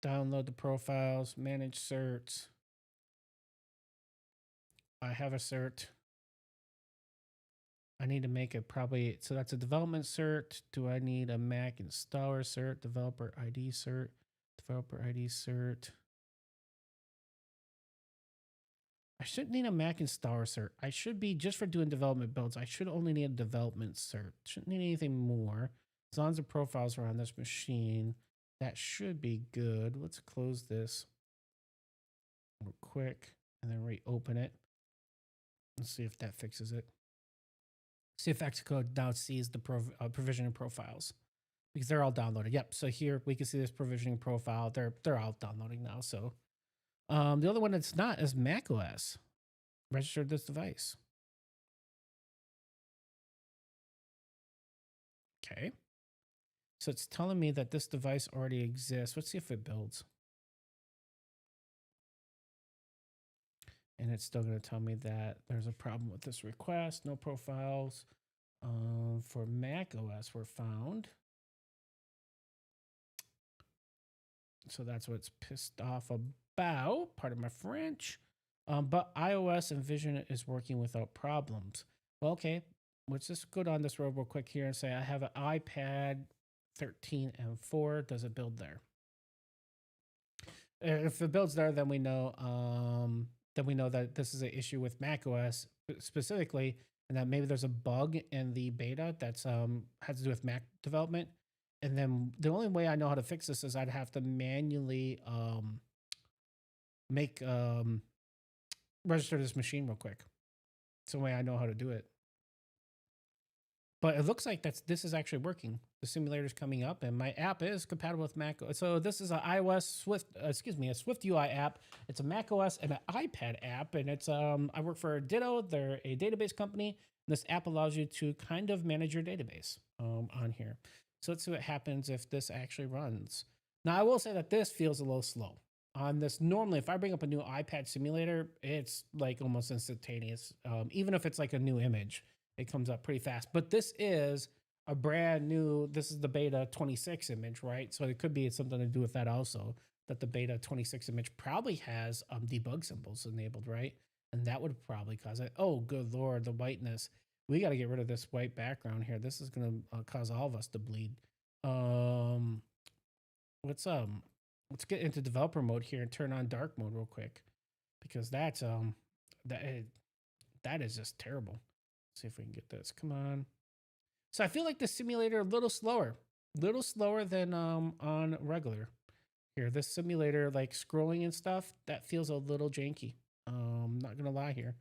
Download the profiles, manage certs. I have a cert. I need to make it probably, so that's a development cert. Do I need a Mac installer cert, developer ID cert, developer ID cert? I shouldn't need a Mac installer cert. I should be, just for doing development builds, I should only need a development cert. Shouldn't need anything more. As long as the profiles are on this machine, that should be good. Let's close this real quick and then reopen it. Let's see if that fixes it. See if Xcode now sees the provisioning profiles, because they're all downloaded. Yep. So here we can see this provisioning profile. They're all downloading now. So the other one that's not is macOS. registered this device. Okay. So it's telling me that this device already exists. Let's see if it builds. And it's still going to tell me that there's a problem with this request. No profiles for Mac OS were found. So that's what it's pissed off about. Pardon my French. But iOS and Vision is working without problems. Well, okay. Let's just go down this road real quick here and say I have an iPad 13 and 4. Does it build there? If it builds there, then we know that this is an issue with macOS specifically, and that maybe there's a bug in the beta that's has to do with Mac development. And then the only way I know how to fix this is I'd have to manually register this machine real quick. It's the way I know how to do it. But it looks like this is actually working. The simulator is coming up, and my app is compatible with Mac. So this is an iOS a SwiftUI app. It's a Mac OS and an iPad app, and it's I work for Ditto. They're a database company. This app allows you to kind of manage your database on here. So let's see what happens if this actually runs. Now I will say that this feels a little slow. On this, normally, if I bring up a new iPad simulator, it's like almost instantaneous. Even if it's like a new image, it comes up pretty fast. But this is a brand new, this is the beta 26 image, right? So it could be something to do with that also, that the beta 26 image probably has debug symbols enabled, right? And that would probably cause it. Oh, good Lord, the whiteness. We got to get rid of this white background here. This is going to cause all of us to bleed. Let's get into developer mode here and turn on dark mode real quick, because that's that is just terrible. Let's see if we can get this. Come on. So I feel like the simulator a little slower than on regular. Here, this simulator, like scrolling and stuff, that feels a little janky. Not gonna lie here.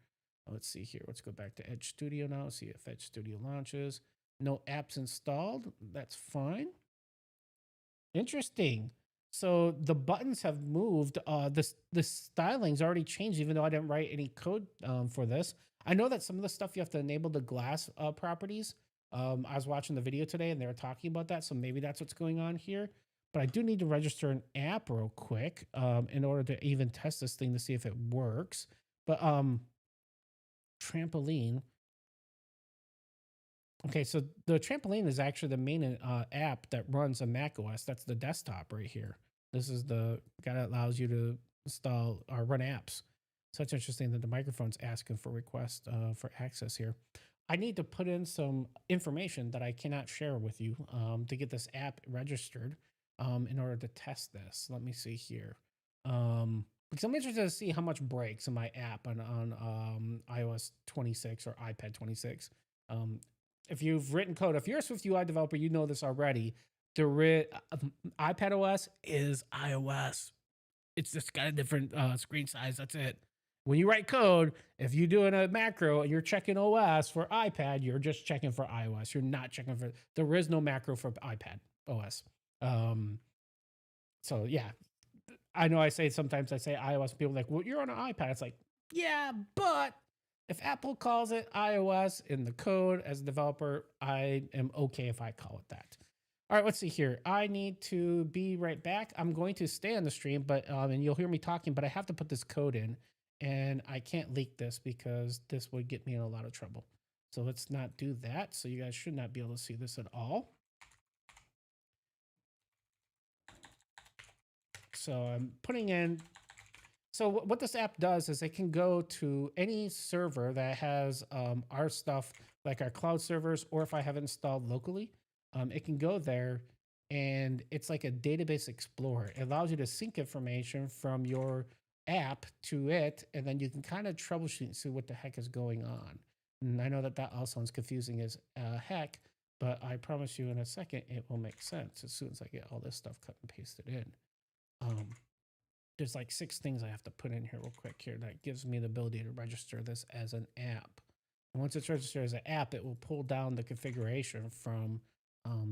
Let's see here. Let's go back to Edge Studio now. See if Edge Studio launches. No apps installed. That's fine. Interesting. So the buttons have moved. The styling's already changed, even though I didn't write any code for this. I know that some of the stuff you have to enable the glass properties. I was watching the video today and they were talking about that, so maybe that's what's going on here. But I do need to register an app real quick in order to even test this thing to see if it works. But trampoline. Okay, so the trampoline is actually the main app that runs a macOS. That's the desktop right here. This is the guy that allows you to install or run apps. Such interesting that the microphone's asking for request for access here. I need to put in some information that I cannot share with you to get this app registered in order to test this. Let me see here. Because I'm interested to see how much breaks in my app on iOS 26 or iPad 26. If you've written code, if you're a SwiftUI developer, you know this already. iPadOS is iOS. It's just got a different screen size. That's it. When you write code, if you're doing a macro and you're checking OS for iPad, you're just checking for iOS. You're not checking for, there is no macro for iPad OS. So yeah, I know sometimes I say iOS, people are like, well, you're on an iPad. It's like, yeah, but if Apple calls it iOS in the code as a developer, I am okay if I call it that. All right, let's see here. I need to be right back. I'm going to stay on the stream, but and you'll hear me talking, but I have to put this code in, and I can't leak this because this would get me in a lot of trouble. So let's not do that. So you guys should not be able to see this at all. So I'm putting in. So what this app does is it can go to any server that has our stuff, like our cloud servers, or if I have it installed locally, it can go there, and it's like a database explorer. It allows you to sync information from your app to it, and then you can kind of troubleshoot and see what the heck is going on. And I know that all sounds confusing as heck, but I promise you in a second it will make sense as soon as I get all this stuff cut and pasted in. There's like 6 things I have to put in here real quick here that gives me the ability to register this as an app. And once it's registered as an app, it will pull down the configuration from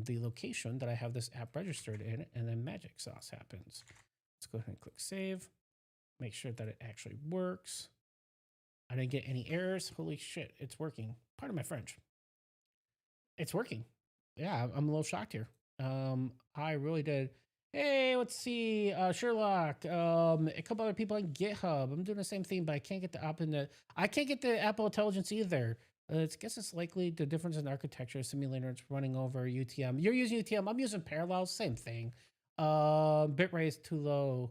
the location that I have this app registered in, and then magic sauce happens. Let's go ahead and click save. Make sure that it actually works. I didn't get any errors. Holy shit, it's working. Pardon my French. It's working. Yeah, I'm a little shocked here. I really did. Hey, let's see. Sherlock. A couple other people on GitHub. I'm doing the same thing, but I can't get the app in the. I can't get the Apple Intelligence either. It's guess it's likely the difference in architecture simulator. It's running over UTM. You're using UTM. I'm using Parallels. Same thing. Bitrate is too low.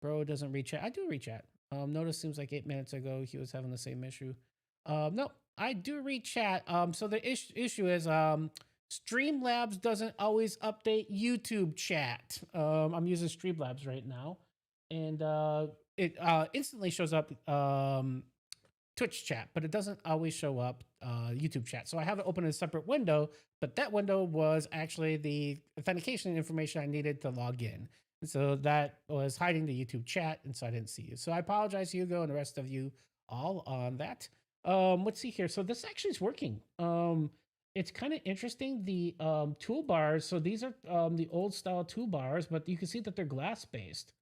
Bro doesn't reach chat. I do reach chat. Notice seems like 8 minutes ago he was having the same issue. No, I do read chat. So the issue is Streamlabs doesn't always update YouTube chat. I'm using Streamlabs right now, and it instantly shows up Twitch chat, but it doesn't always show up YouTube chat. So I have it open in a separate window, but that window was actually the authentication information I needed to log in. And so that was hiding the YouTube chat, and so I didn't see you. So I apologize, Hugo, and the rest of you all on that. Let's see here. So this actually is working. It's kind of interesting. The toolbars. So these are the old style toolbars, but you can see that they're glass based.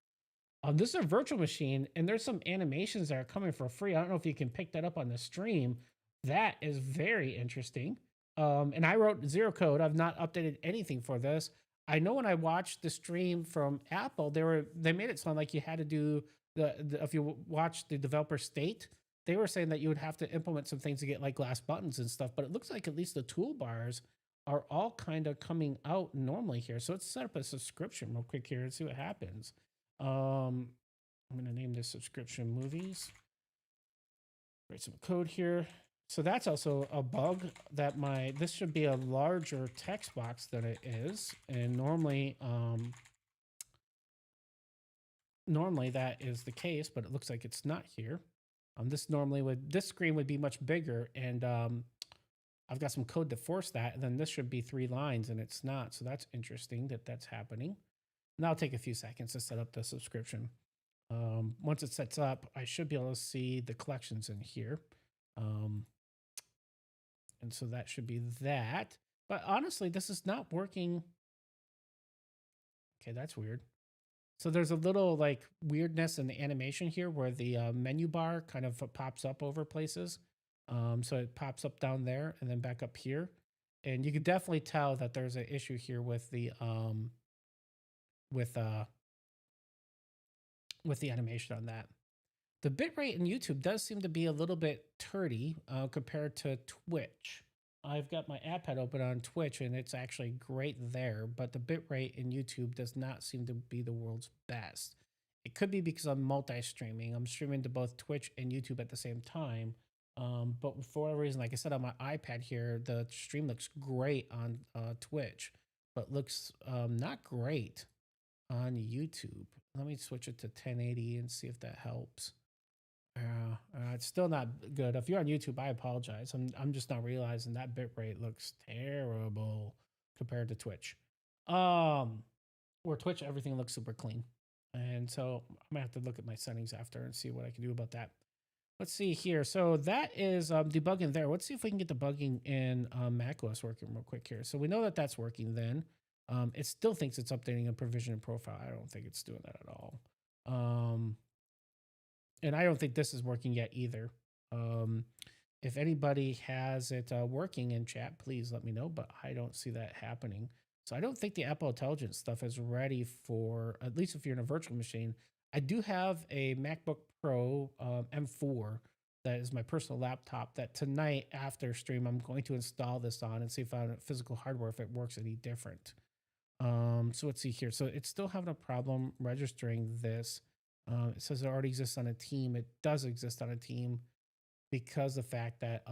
This is a virtual machine, and there's some animations that are coming for free. I don't know if you can pick that up on the stream. That is very interesting. And I wrote zero code. I've not updated anything for this. I know when I watched the stream from Apple, they made it sound like you had to do the if you watch the developer state, they were saying that you would have to implement some things to get like glass buttons and stuff. But it looks like at least the toolbars are all kind of coming out normally here. So let's set up a subscription real quick here and see what happens. I'm going to name this subscription movies. Write some code here. So that's also a bug that this should be a larger text box than it is. And normally that is the case, but it looks like it's not here. This screen would be much bigger, and I've got some code to force that, and then this should be 3 lines, and it's not. So that's interesting that that's happening. And that'll take a few seconds to set up the subscription. Once it sets up, I should be able to see the collections in here. And so that should be that. But honestly, this is not working. Okay, that's weird. So there's a little like weirdness in the animation here where the menu bar kind of pops up over places. So it pops up down there and then back up here. And you can definitely tell that there's an issue here with the animation on that. The bitrate in YouTube does seem to be a little bit turdy compared to Twitch. I've got my iPad open on Twitch, and it's actually great there, but the bitrate in YouTube does not seem to be the world's best. It could be because I'm multi-streaming. I'm streaming to both Twitch and YouTube at the same time. But for whatever reason, like I said, on my iPad here, the stream looks great on Twitch, but looks not great on YouTube. Let me switch it to 1080 and see if that helps. It's still not good. If you're on YouTube, I apologize. I'm just not realizing that bitrate looks terrible compared to Twitch. Where Twitch, everything looks super clean. And so I'm gonna have to look at my settings after and see what I can do about that. Let's see here. So that is debugging there. Let's see if we can get debugging in macOS working real quick here. So we know that that's working then. It still thinks it's updating a provision profile. I don't think it's doing that at all. And I don't think this is working yet either. If anybody has it working in chat, please let me know, but I don't see that happening. So I don't think the Apple Intelligence stuff is ready for, at least if you're in a virtual machine. I do have a MacBook Pro M4 that is my personal laptop that tonight after stream, I'm going to install this on and see if I have physical hardware, if it works any different. So let's see here. So it's still having a problem registering this. It says it already exists on a team. It does exist on a team because the fact that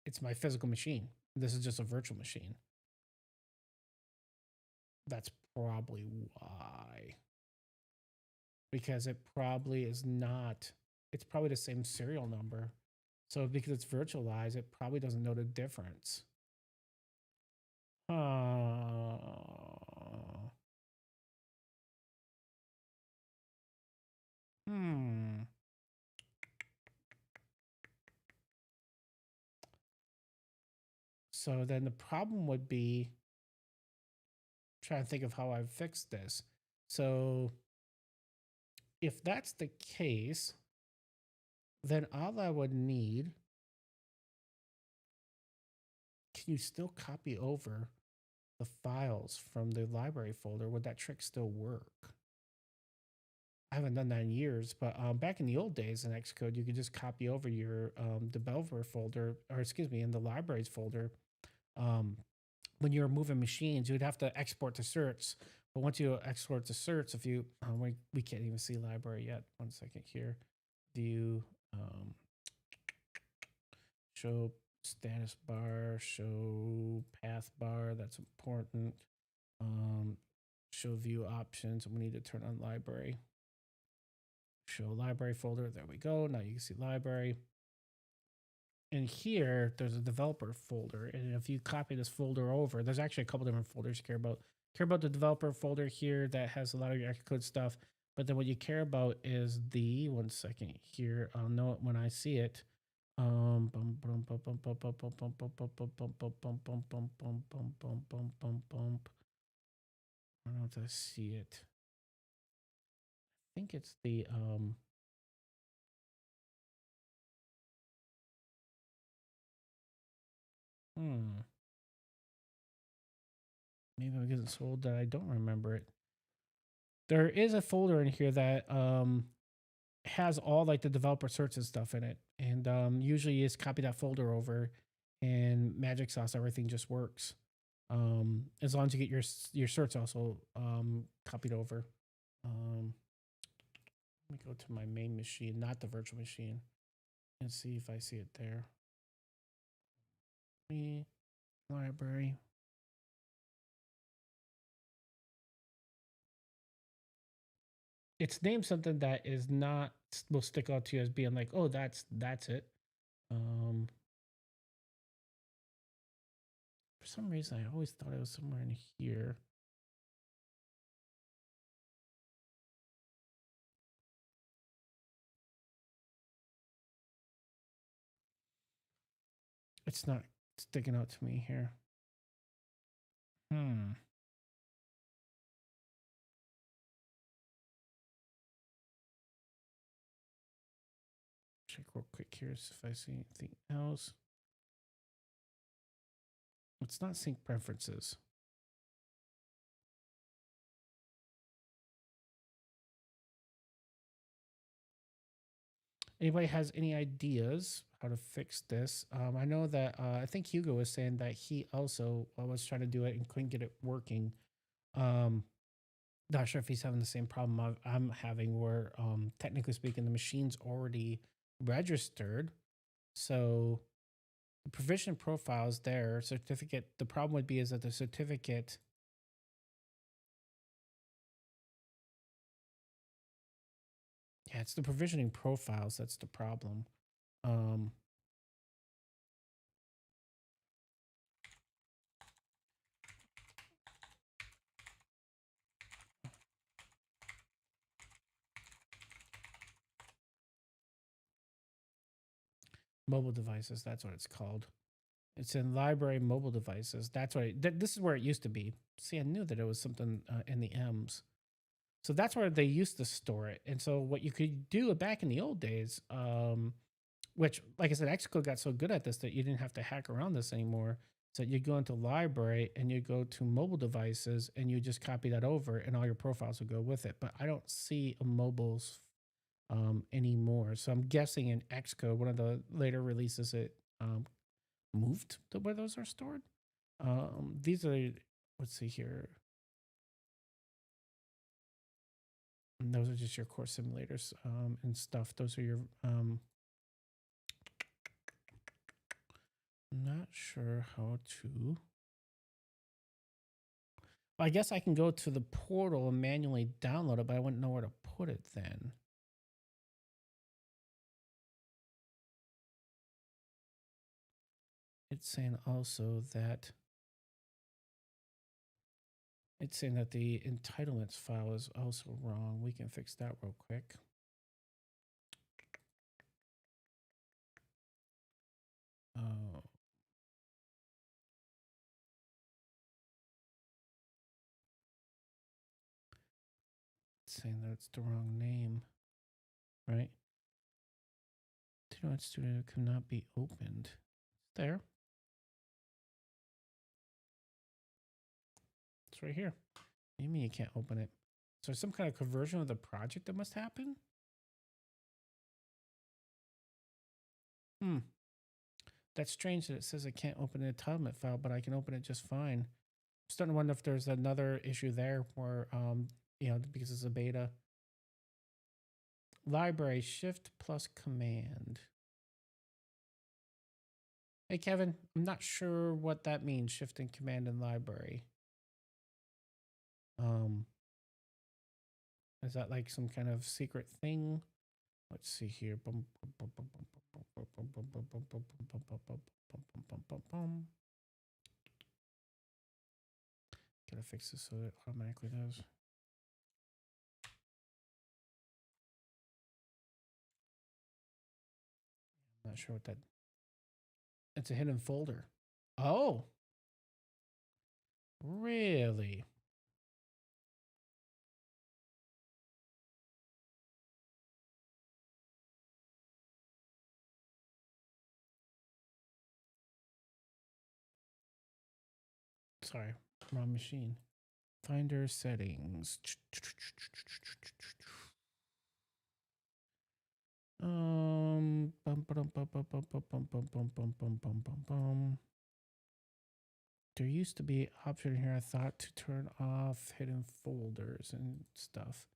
it's my physical machine. This is just a virtual machine. That's probably why. Because it probably is not, it's probably the same serial number. So because it's virtualized, it probably doesn't know the difference. So then the problem would be trying to think of how I've fixed this. So if that's the case, then all I would need, can you still copy over the files from the library folder? Would that trick still work? I haven't done that in years, but back in the old days in Xcode, you could just copy over your developer folder, or excuse me, in the libraries folder. Um, when you're moving machines, you'd have to export to certs. But once you export to certs, if you, we can't even see library yet. 1 second here. View, show status bar, show path bar. That's important. Show view options. And we need to turn on library. Show library folder. There we go. Now you can see library. And here, there's a developer folder. And if you copy this folder over, there's actually a couple different folders you care about. Care about the developer folder here that has a lot of your Xcode stuff. But then what you care about is the, 1 second here, I'll know it when I see it. I don't know if I see it. I think it's the maybe I'm getting so old that I don't remember it. There is a folder in here that has all like the developer certs and stuff in it, and usually you just copy that folder over, and magic sauce, everything just works. As long as you get your certs also copied over. Let me go to my main machine, not the virtual machine, and see if I see it there. Me library. It's named something that is not, will stick out to you as being like, oh, that's it. For some reason, I always thought it was somewhere in here. It's not sticking out to me here. Check real quick here if I see anything else. It's not sync preferences. Anybody has any ideas how to fix this? I know that I think Hugo was saying that he also was trying to do it and couldn't get it working. Not sure if he's having the same problem I'm having, where technically speaking, the machine's already registered. So the provision profile is there, certificate. The problem would be is that the certificate, yeah, it's the provisioning profiles that's the problem. Mobile devices, that's what it's called. It's in library mobile devices. That's what this is where it used to be. See, I knew that it was something in the M's. So that's where they used to store it. And so what you could do back in the old days, which, like I said, Xcode got so good at this that you didn't have to hack around this anymore. So you go into library and you go to mobile devices and you just copy that over and all your profiles will go with it. But I don't see a mobiles anymore. So I'm guessing in Xcode, one of the later releases, it moved to where those are stored. These are, let's see here. And those are just your core simulators and stuff. Those are your, not sure how to. I guess I can go to the portal and manually download it, but I wouldn't know where to put it then. It's saying also that it's saying that the entitlements file is also wrong. We can fix that real quick. Oh. It's saying that it's the wrong name. right? Ditto Studio cannot be opened. It's there. It's right here. What do you mean you can't open it? So there's some kind of conversion of the project that must happen? That's strange that it says I can't open an entitlement file, but I can open it just fine. I'm starting to wonder if there's another issue there where, because it's a beta. Library, shift plus command. Hey, Kevin, I'm not sure what that means, shift and command in library. Is that like some kind of secret thing? Let's see here. Gotta fix this so it automatically does. I'm not sure what that. It's a hidden folder. Oh, really? Sorry, wrong machine. Finder settings. There used to be an option here, I thought, to turn off hidden folders and stuff.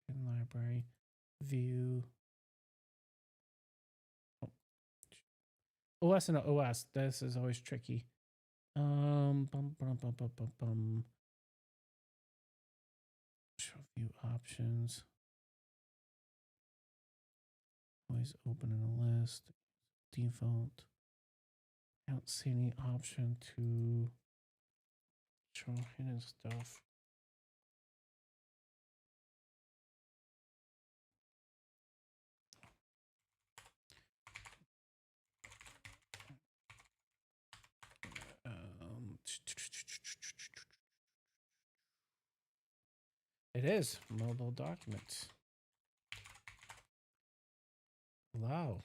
In library, view. OS and OS. This is always tricky. Show view options. Always open in a list. Default. I don't see any option to show hidden stuff. It is mobile documents. Wow.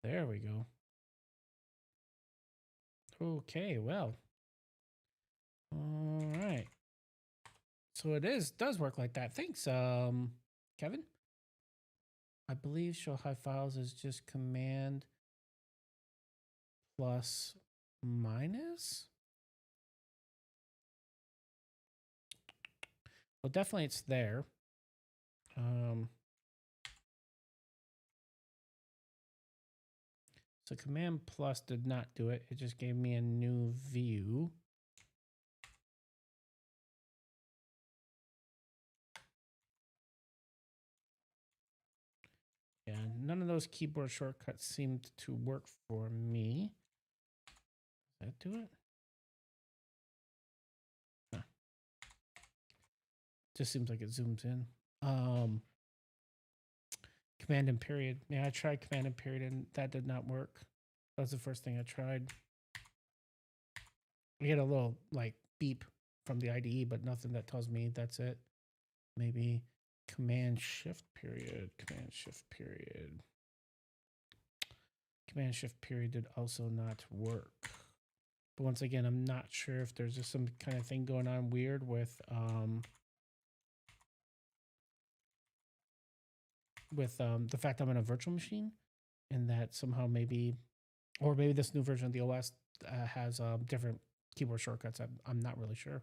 There we go. Okay, well. All right. So it does work like that. Thanks, Kevin. I believe show high files is just command plus minus. Well, definitely it's there. So command plus did not do it. It just gave me a new view. Yeah, none of those keyboard shortcuts seemed to work for me. Does that do it? No. Just seems like it zooms in. Command and period. Yeah, I tried command and period and that did not work. That was the first thing I tried. We get a little like beep from the IDE, but nothing that tells me that's it. Maybe command shift period. Command shift period. Command shift period did also not work. But once again, I'm not sure if there's just some kind of thing going on weird with the fact I'm in a virtual machine, and that somehow maybe, or maybe this new version of the OS has different keyboard shortcuts. I'm not really sure.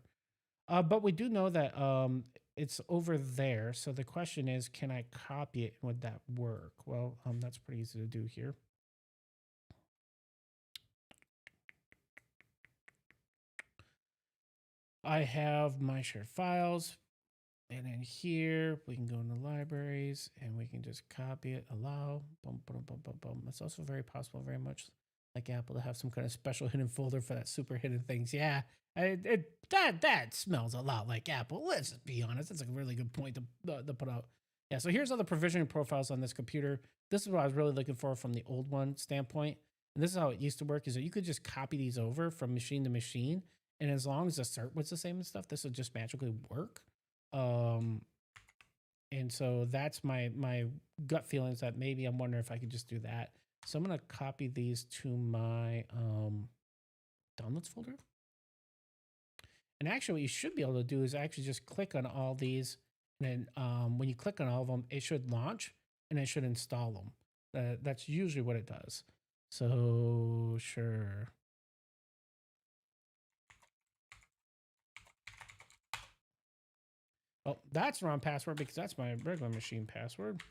But we do know that it's over there. So the question is, can I copy it? Would that work? Well, that's pretty easy to do here. I have my shared files. And in here, we can go into libraries and we can just copy it, allow, boom, boom, boom, boom, boom. It's also very possible, very much like Apple, to have some kind of special hidden folder for that super hidden things. Yeah, that smells a lot like Apple. Let's just be honest. That's a really good point to put out. Yeah, so here's all the provisioning profiles on this computer. This is what I was really looking for from the old one standpoint. And this is how it used to work, is that you could just copy these over from machine to machine. And as long as the cert was the same and stuff, this would just magically work. And so that's my gut feeling is that maybe I'm wondering if I could just do that. So I'm gonna copy these to my downloads folder. And actually what you should be able to do is actually just click on all these. And then when you click on all of them, it should launch and it should install them. That's usually what it does. So sure. Oh, that's the wrong password because that's my regular machine password.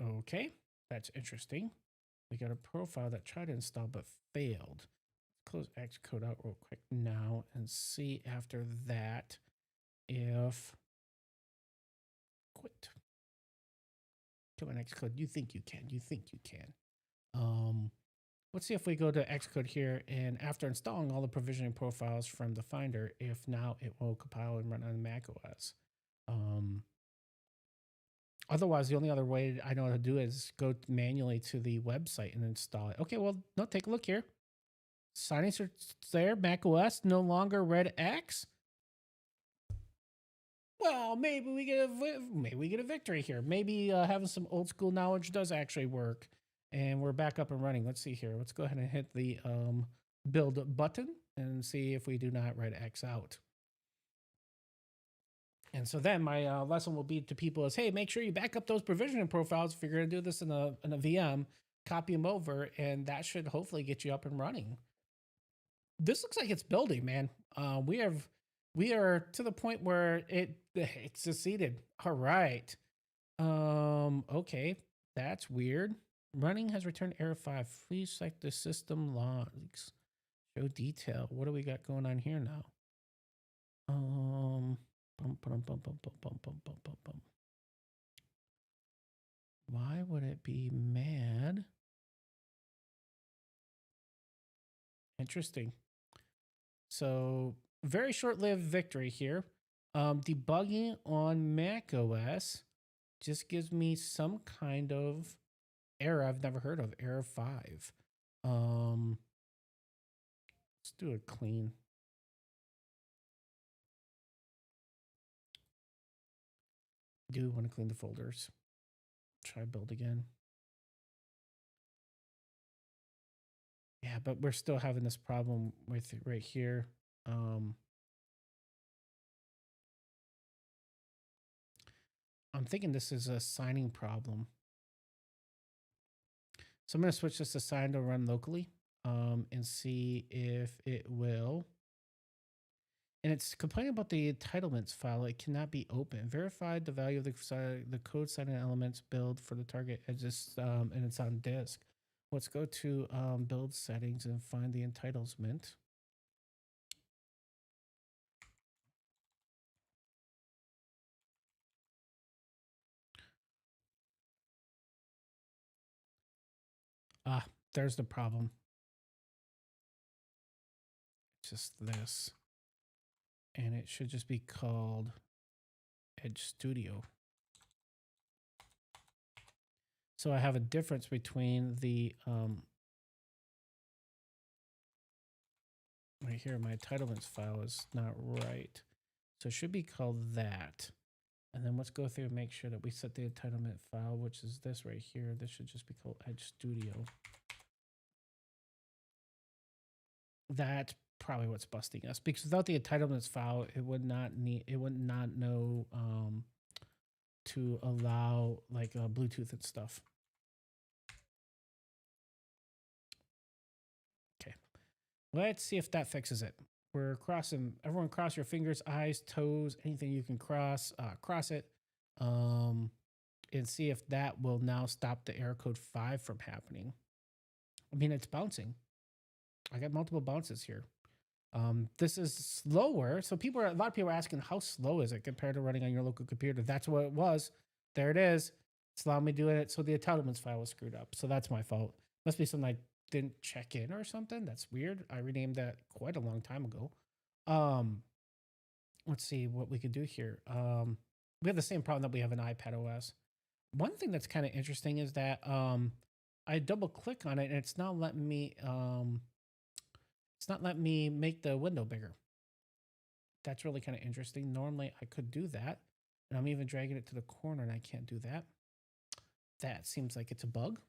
Okay, that's interesting. We got a profile that tried to install but failed. Close Xcode out real quick now and see after that if quit. Come on, Xcode. You think you can. You think you can. Let's see if we go to Xcode here, and after installing all the provisioning profiles from the Finder, if now it will compile and run on macOS. Otherwise, the only other way I know how to do it is go manually to the website and install it. Okay, well, no, take a look here. Signings are there. macOS no longer red X. Well, maybe we get a victory here. Maybe having some old school knowledge does actually work, and we're back up and running. Let's see here. Let's go ahead and hit the build button and see if we do not red X out. And so then my lesson will be to people is, hey, make sure you back up those provisioning profiles if you're going to do this in a VM. Copy them over, and that should hopefully get you up and running. This looks like it's building, man. We are to the point where it succeeded. All right. Okay, that's weird. Running has returned error 5. Please check the system logs. Show detail. What do we got going on here now? Why would it be mad? Interesting. So very short-lived victory here. Debugging on macOS just gives me some kind of error I've never heard of, error 5. Let's do a clean. Do want to clean the folders. Try build again. Yeah, but we're still having this problem with it right here. I'm thinking this is a signing problem. So I'm going to switch this to sign to run locally and see if it will. And it's complaining about the entitlements file. It cannot be opened. Verified the value of the code signing elements build for the target edges, and it's on disk. Let's go to build settings and find the entitlement. Ah, there's the problem. Just this. And it should just be called Edge Studio. So I have a difference between the right here, my entitlements file is not right. So it should be called that. And then let's go through and make sure that we set the entitlement file, which is this right here. This should just be called Edge Studio. That's probably what's busting us, because without the entitlements file, it would not know to allow like Bluetooth and stuff. Okay, let's see if that fixes it. We're crossing. Everyone, cross your fingers, eyes, toes, anything you can cross. Cross it, and see if that will now stop the error code 5 from happening. I mean, it's bouncing. I got multiple bounces here. This is slower. So a lot of people are asking, how slow is it compared to running on your local computer? That's what it was. There it is. It's allowing me doing it. So the entitlements file was screwed up. So that's my fault. Must be something I didn't check in or something. That's weird. I renamed that quite a long time ago. Let's see what we could do here. We have the same problem that we have in iPadOS. One thing that's kind of interesting is that I double click on it and it's not letting me make the window bigger. That's really kind of interesting. Normally I could do that. And I'm even dragging it to the corner and I can't do that. That seems like it's a bug.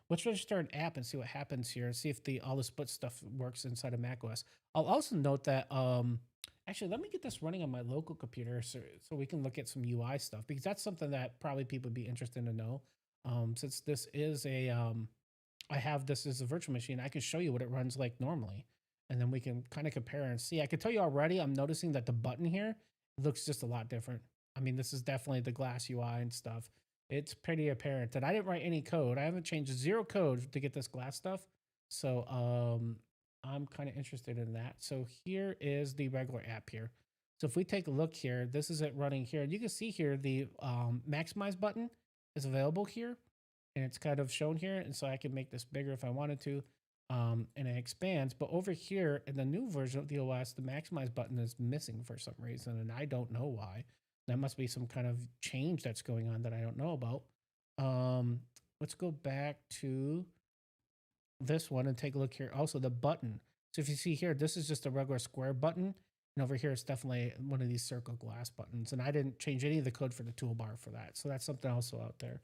Let's register an app and see what happens here. See if the all the split stuff works inside of macOS. I'll also note that actually let me get this running on my local computer so we can look at some UI stuff, because that's something that probably people would be interested to know. Since this is a I have this as a virtual machine, I can show you what it runs like normally, and then we can kind of compare and see. I can tell you already, I'm noticing that the button here looks just a lot different. I mean, this is definitely the glass UI and stuff. It's pretty apparent that I didn't write any code. I haven't changed zero code to get this glass stuff. So I'm kind of interested in that. So here is the regular app here. So if we take a look here, this is it running here. You can see here the maximize button is available here, and it's kind of shown here. And so I can make this bigger if I wanted to, and it expands. But over here in the new version of the OS, the maximize button is missing for some reason, and I don't know why. That must be some kind of change that's going on that I don't know about. Let's go back to this one and take a look here. Also, the button. So if you see here, this is just a regular square button. And over here, it's definitely one of these circle glass buttons. And I didn't change any of the code for the toolbar for that. So that's something also out there.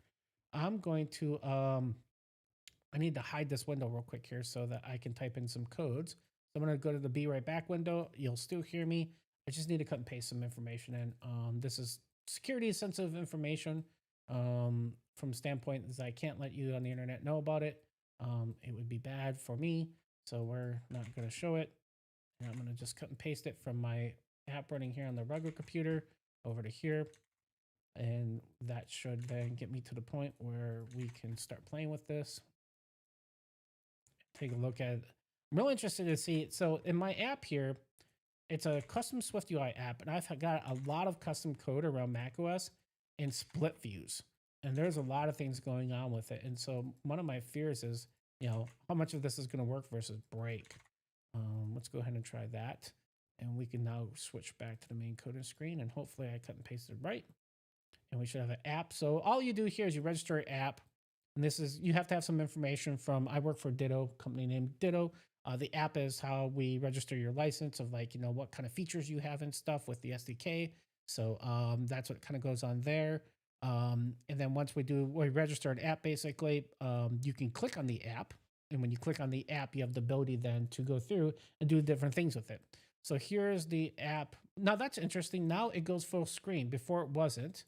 I'm going to, I need to hide this window real quick here so that I can type in some codes. So I'm going to go to the Be Right Back window. You'll still hear me. I just need to cut and paste some information in. This is security sensitive information from standpoint is I can't let you on the internet know about it. It would be bad for me. So we're not going to show it. And I'm going to just cut and paste it from my app running here on the regular computer over to here. And that should then get me to the point where we can start playing with this. Take a look at it. I'm really interested to see. So in my app here, it's a custom SwiftUI app, and I've got a lot of custom code around macOS and split views. And there's a lot of things going on with it. And so one of my fears is, you know, how much of this is going to work versus break. Let's go ahead and try that. And we can now switch back to the main coding screen, and hopefully I cut and pasted right. And we should have an app. So all you do here is you register an app. And this is, you have to have some information from, I work for Ditto, company named Ditto. The app is how we register your license of, like, you know, what kind of features you have and stuff with the SDK. So that's what kind of goes on there. And then once we register an app, basically, you can click on the app. And when you click on the app, you have the ability then to go through and do different things with it. So here's the app. Now that's interesting. Now it goes full screen. Before it wasn't.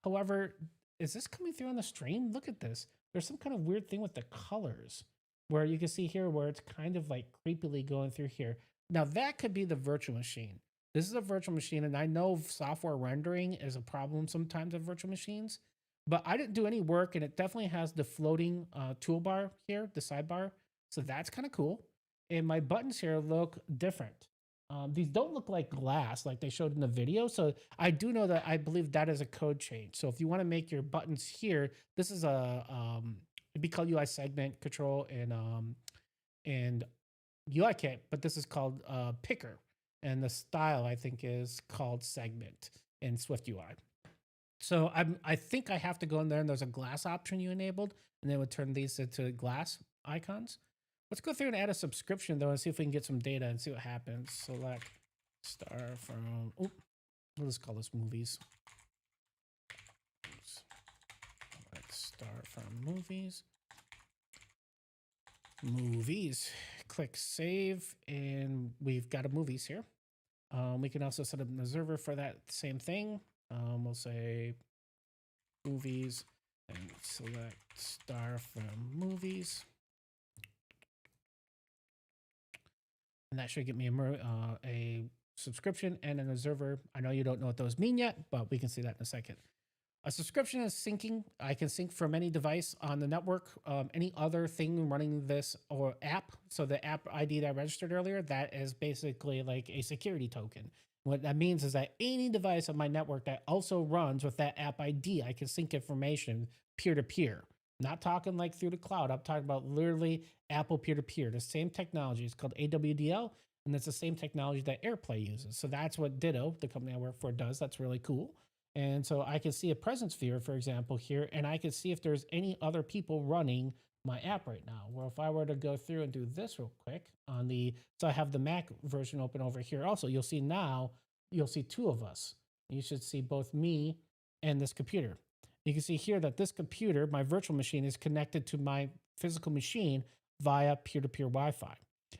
However, is this coming through on the stream? Look at this. There's some kind of weird thing with the colors where you can see here where it's kind of like creepily going through here. Now that could be the virtual machine. This is a virtual machine, and I know software rendering is a problem sometimes of virtual machines, but I didn't do any work, and it definitely has the floating toolbar here, the sidebar. So that's kind of cool. And my buttons here look different. These don't look like glass like they showed in the video. So I do know that I believe that is a code change. So if you want to make your buttons here, this is a, it'd be called UI segment control and UI kit, but this is called picker. And the style I think is called segment in SwiftUI. So I think I have to go in there, and there's a glass option you enabled, and then it would turn these into glass icons. Let's go through and add a subscription though and see if we can get some data and see what happens. Select star from, we'll just call this movies. Select star from movies. Movies. Click save, and we've got a movies here. We can also set up an observer for that same thing. We'll say movies and select star from movies. And that should get me a subscription and an observer. I know you don't know what those mean yet, but we can see that in a second. A subscription is syncing. I can sync from any device on the network, any other thing running this or app. So the app ID that I registered earlier, that is basically like a security token. What that means is that any device on my network that also runs with that app ID, I can sync information peer-to-peer. Not talking like through the cloud. I'm talking about literally Apple peer-to-peer. The same technology. It's called AWDL, and it's the same technology that AirPlay uses. So that's what Ditto, the company I work for, does. That's really cool. And so I can see a presence viewer, for example, here, and I can see if there's any other people running my app right now. Well, if I were to go through and do this real quick on the, so I have the Mac version open over here also, you'll see now, you'll see two of us. You should see both me and this computer. You can see here that this computer, my virtual machine, is connected to my physical machine via peer-to-peer Wi-Fi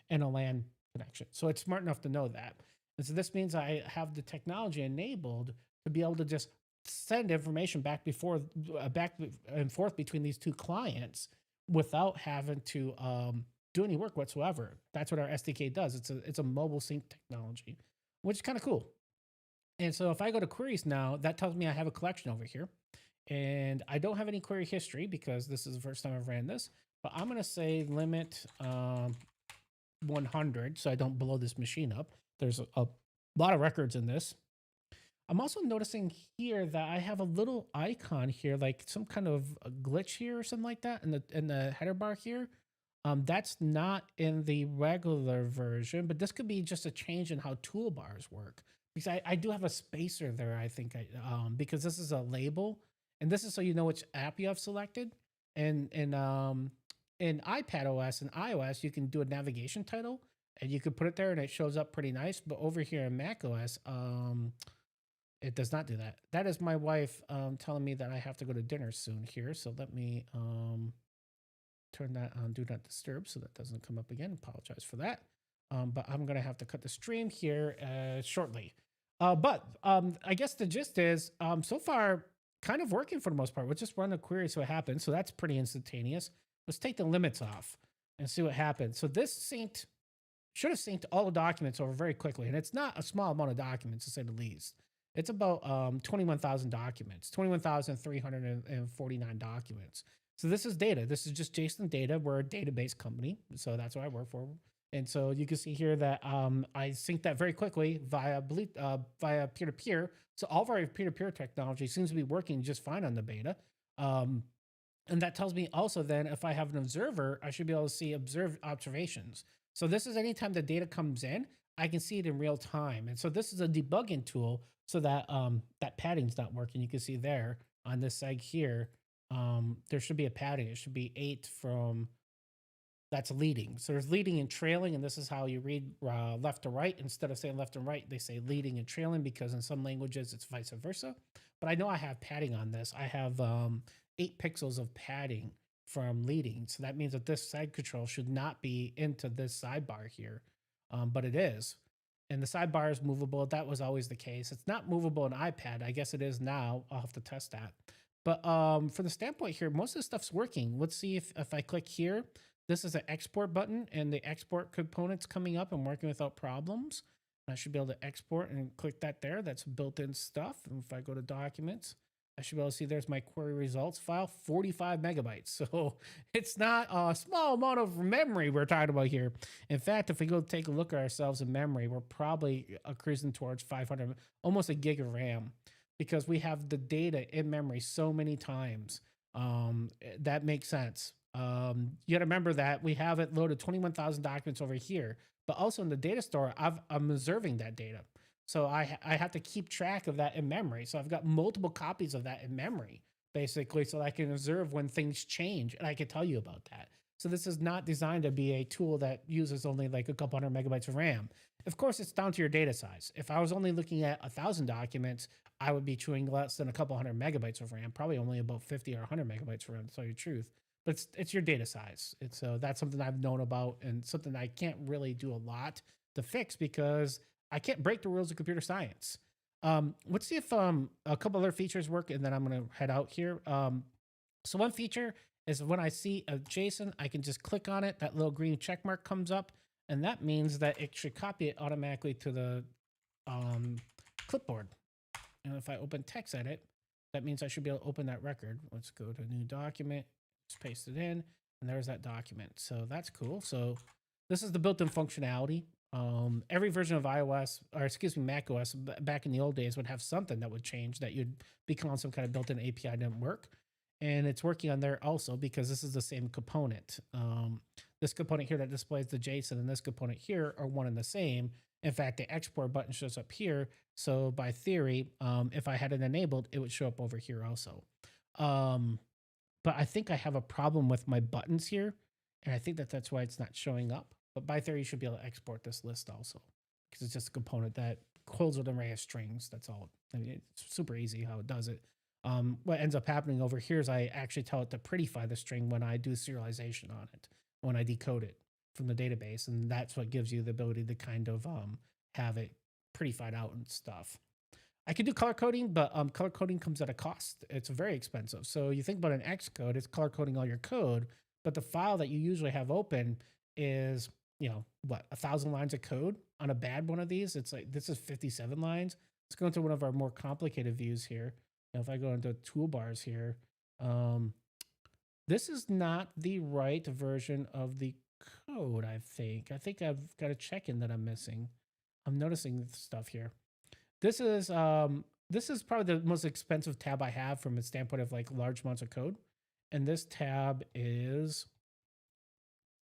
and a LAN connection. So it's smart enough to know that. And so this means I have the technology enabled to be able to just send information back and forth between these two clients without having to do any work whatsoever. That's what our SDK does. It's a mobile sync technology, which is kind of cool. And so if I go to queries now, that tells me I have a collection over here. And I don't have any query history because this is the first time I've ran this. But I'm going to say limit 100 so I don't blow this machine up. There's a lot of records in this. I'm also noticing here that I have a little icon here, like some kind of a glitch here or something like that in the header bar here. That's not in the regular version, but this could be just a change in how toolbars work. Because I do have a spacer there, I think, because this is a label, and this is so you know which app you have selected. And in iPadOS and iOS, you can do a navigation title, and you could put it there, and it shows up pretty nice. But over here in macOS, it does not do that. That is my wife telling me that I have to go to dinner soon here. So let me turn that on Do Not Disturb so that doesn't come up again. Apologize for that. But I'm going to have to cut the stream here shortly. But I guess the gist is so far kind of working for the most part. We'll just run a query so it happens. So that's pretty instantaneous. Let's take the limits off and see what happens. So this should have synced all the documents over very quickly. And it's not a small amount of documents, to say the least. It's about 21,000 documents, 21,349 documents. So this is data. This is just JSON data. We're a database company, so that's what I work for. And so you can see here that I synced that very quickly via peer-to-peer. So all of our peer-to-peer technology seems to be working just fine on the beta. And that tells me also then if I have an observer, I should be able to see observations. So this is anytime the data comes in, I can see it in real time. And so this is a debugging tool so that that padding's not working. You can see there on this seg here, there should be a padding. It should be 8 from, that's leading. So there's leading and trailing, and this is how you read left to right. Instead of saying left and right, they say leading and trailing because in some languages it's vice versa. But I know I have padding on this. I have 8 pixels of padding from leading. So that means that this side control should not be into this sidebar here, but it is. And the sidebar is movable. That was always the case. It's not movable in iPad. I guess it is now. I'll have to test that. But from the standpoint here, most of the stuff's working. Let's see if I click here. This is an export button, and the export component's coming up and working without problems. I should be able to export and click that there. That's built-in stuff. And if I go to documents, I should be able to see there's my query results file, 45 megabytes. So it's not a small amount of memory we're talking about here. In fact, if we go take a look at ourselves in memory, we're probably cruising towards 500, almost a gig of RAM, because we have the data in memory so many times. That makes sense. You got to remember that we have it loaded 21,000 documents over here, but also in the data store, I'm observing that data. So I have to keep track of that in memory. So I've got multiple copies of that in memory, basically, so that I can observe when things change, and I can tell you about that. So this is not designed to be a tool that uses only like a couple hundred megabytes of RAM. Of course, it's down to your data size. If I was only looking at 1,000 documents, I would be chewing less than a couple hundred megabytes of RAM, probably only about 50 or 100 megabytes of RAM, to tell you the truth. But it's your data size. So that's something I've known about and something I can't really do a lot to fix because I can't break the rules of computer science. Let's see if a couple other features work, and then I'm going to head out here. So one feature is when I see a JSON, I can just click on it. That little green check mark comes up, and that means that it should copy it automatically to the clipboard. And if I open text edit, that means I should be able to open that record. Let's go to new document, just paste it in, and there's that document. So that's cool. So this is the built-in functionality. Every version of iOS, or excuse me, macOS back in the old days would have something that would change, that you'd be calling some kind of built-in API didn't work. And it's working on there also because this is the same component. This component here that displays the JSON and this component here are one and the same. In fact, the export button shows up here. So by theory, if I had it enabled, it would show up over here also. But I think I have a problem with my buttons here. And I think that that's why it's not showing up. But by theory, you should be able to export this list also, because it's just a component that holds an array of strings. That's all. I mean, it's super easy how it does it. What ends up happening over here is I actually tell it to prettyfy the string when I do serialization on it, when I decode it from the database. And that's what gives you the ability to kind of have it prettyfied out and stuff. I could do color coding, but color coding comes at a cost. It's very expensive. So you think about an Xcode, it's color coding all your code, but the file that you usually have open is, you know, what, 1,000 lines of code on a bad one of these. It's like, this is 57 lines. Let's go into one of our more complicated views here. Now, if I go into toolbars here, this is not the right version of the code, I think. I think I've got a check-in that I'm missing. I'm noticing stuff here. This is probably the most expensive tab I have from a standpoint of like large amounts of code. And this tab is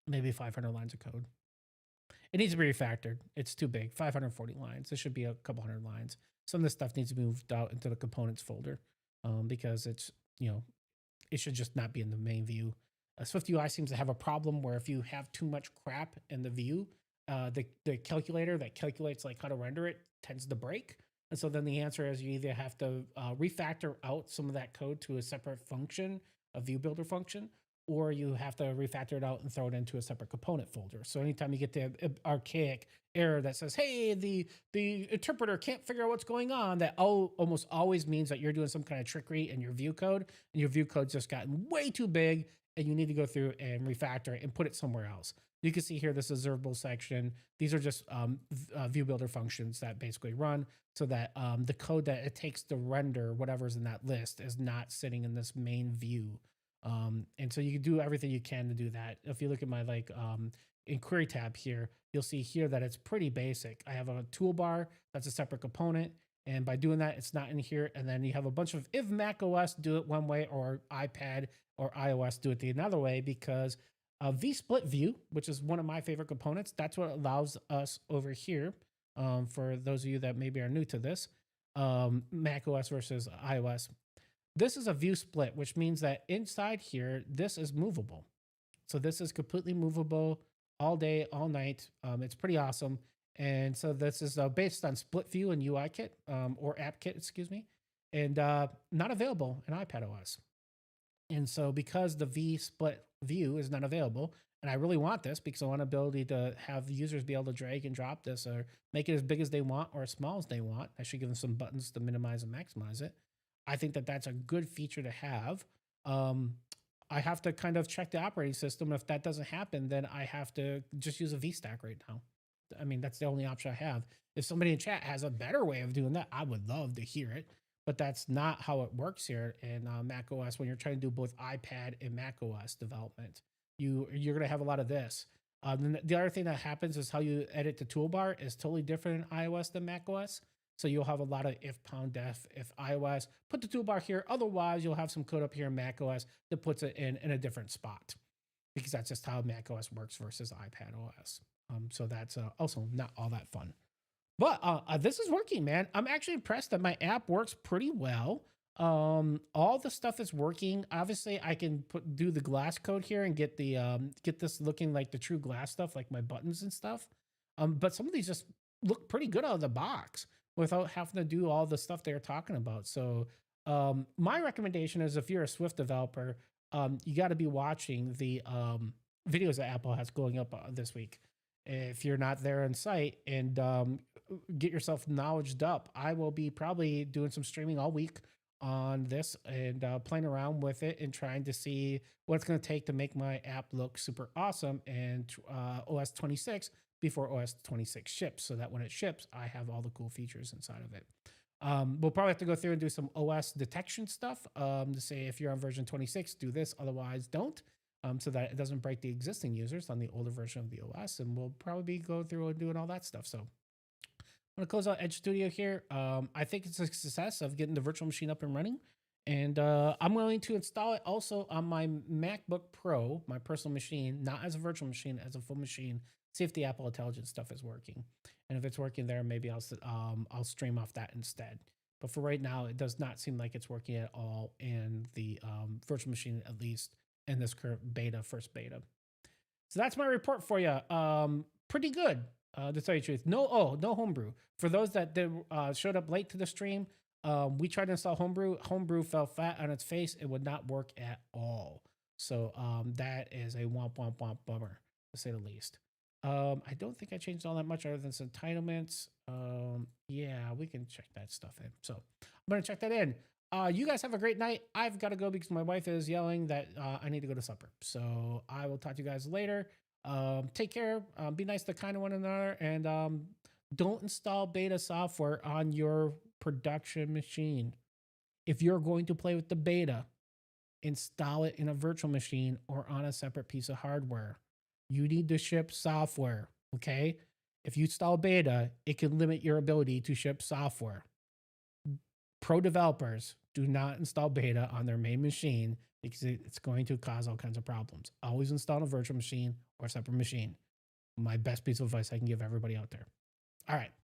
maybe 500 lines of code. It needs to be refactored. It's too big, 540 lines. This should be a couple hundred lines. Some of this stuff needs to be moved out into the components folder because it's, you know, it should just not be in the main view. SwiftUI seems to have a problem where if you have too much crap in the view, the calculator that calculates like how to render it tends to break. And so then the answer is you either have to refactor out some of that code to a separate function, a view builder function, or you have to refactor it out and throw it into a separate component folder. So anytime you get the archaic error that says, hey, the interpreter can't figure out what's going on, that almost always means that you're doing some kind of trickery in your view code, and your view code's just gotten way too big, and you need to go through and refactor it and put it somewhere else. You can see here, this observable section. These are just view builder functions that basically run so that the code that it takes to render whatever's in that list is not sitting in this main view. And so you can do everything you can to do that. If you look at my like inquiry tab here, you'll see here that it's pretty basic. I have a toolbar that's a separate component. And by doing that, it's not in here. And then you have a bunch of, if macOS do it one way or iPad or iOS do it the another way, because vSplit view, which is one of my favorite components, that's what allows us over here, for those of you that maybe are new to this, macOS versus iOS. This is a view split, which means that inside here, this is movable. So this is completely movable all day, all night. It's pretty awesome. And so this is based on split view and UI kit, or app kit, excuse me, and not available in iPadOS. And so because the vSplit view is not available, and I really want this because I want ability to have users be able to drag and drop this or make it as big as they want or as small as they want. I should give them some buttons to minimize and maximize it. I think that that's a good feature to have. I have to kind of check the operating system. If that doesn't happen, then I have to just use a VStack right now. I mean, that's the only option I have. If somebody in chat has a better way of doing that, I would love to hear it. But that's not how it works here in macOS when you're trying to do both iPad and macOS development. You're going to have a lot of this. The other thing that happens is how you edit the toolbar is totally different in iOS than macOS. So you'll have a lot of if pound def, if iOS, put the toolbar here. Otherwise, you'll have some code up here in macOS that puts it in a different spot, because that's just how macOS works versus iPadOS. So that's also not all that fun. But this is working, man. I'm actually impressed that my app works pretty well. All the stuff is working. Obviously, I can do the glass code here and get the get this looking like the true glass stuff, like my buttons and stuff. But some of these just look pretty good out of the box without having to do all the stuff they're talking about. So my recommendation is if you're a Swift developer, you got to be watching the videos that Apple has going up this week. If you're not there on site, and get yourself knowledged up. I will be probably doing some streaming all week on this and playing around with it and trying to see what it's going to take to make my app look super awesome and OS 26 before OS 26 ships, so that when it ships, I have all the cool features inside of it. We'll probably have to go through and do some OS detection stuff to say if you're on version 26, do this, otherwise don't. So that it doesn't break the existing users on the older version of the OS. And we'll probably be going through and doing all that stuff. So I'm going to close out Edge Studio here. I think it's a success of getting the virtual machine up and running. And I'm willing to install it also on my MacBook Pro, my personal machine, not as a virtual machine, as a full machine, see if the Apple Intelligence stuff is working. And if it's working there, maybe I'll stream off that instead. But for right now, it does not seem like it's working at all in the virtual machine, at least in this current beta, first beta. So that's my report for you. Pretty good, to tell you the truth. No Homebrew. For those that showed up late to the stream, we tried to install Homebrew. Homebrew fell flat on its face. It would not work at all. So that is a womp womp womp bummer, to say the least. I don't think I changed all that much other than some entitlements. Yeah, we can check that stuff in. So I'm gonna check that in. You guys have a great night. I've got to go because my wife is yelling that I need to go to supper. So I will talk to you guys later. Take care. Be nice to kind of one another, and don't install beta software on your production machine. If you're going to play with the beta, install it in a virtual machine or on a separate piece of hardware. You need to ship software, okay? If you install beta, it can limit your ability to ship software. Pro developers do not install beta on their main machine because it's going to cause all kinds of problems. Always install a virtual machine or a separate machine. My best piece of advice I can give everybody out there. All right.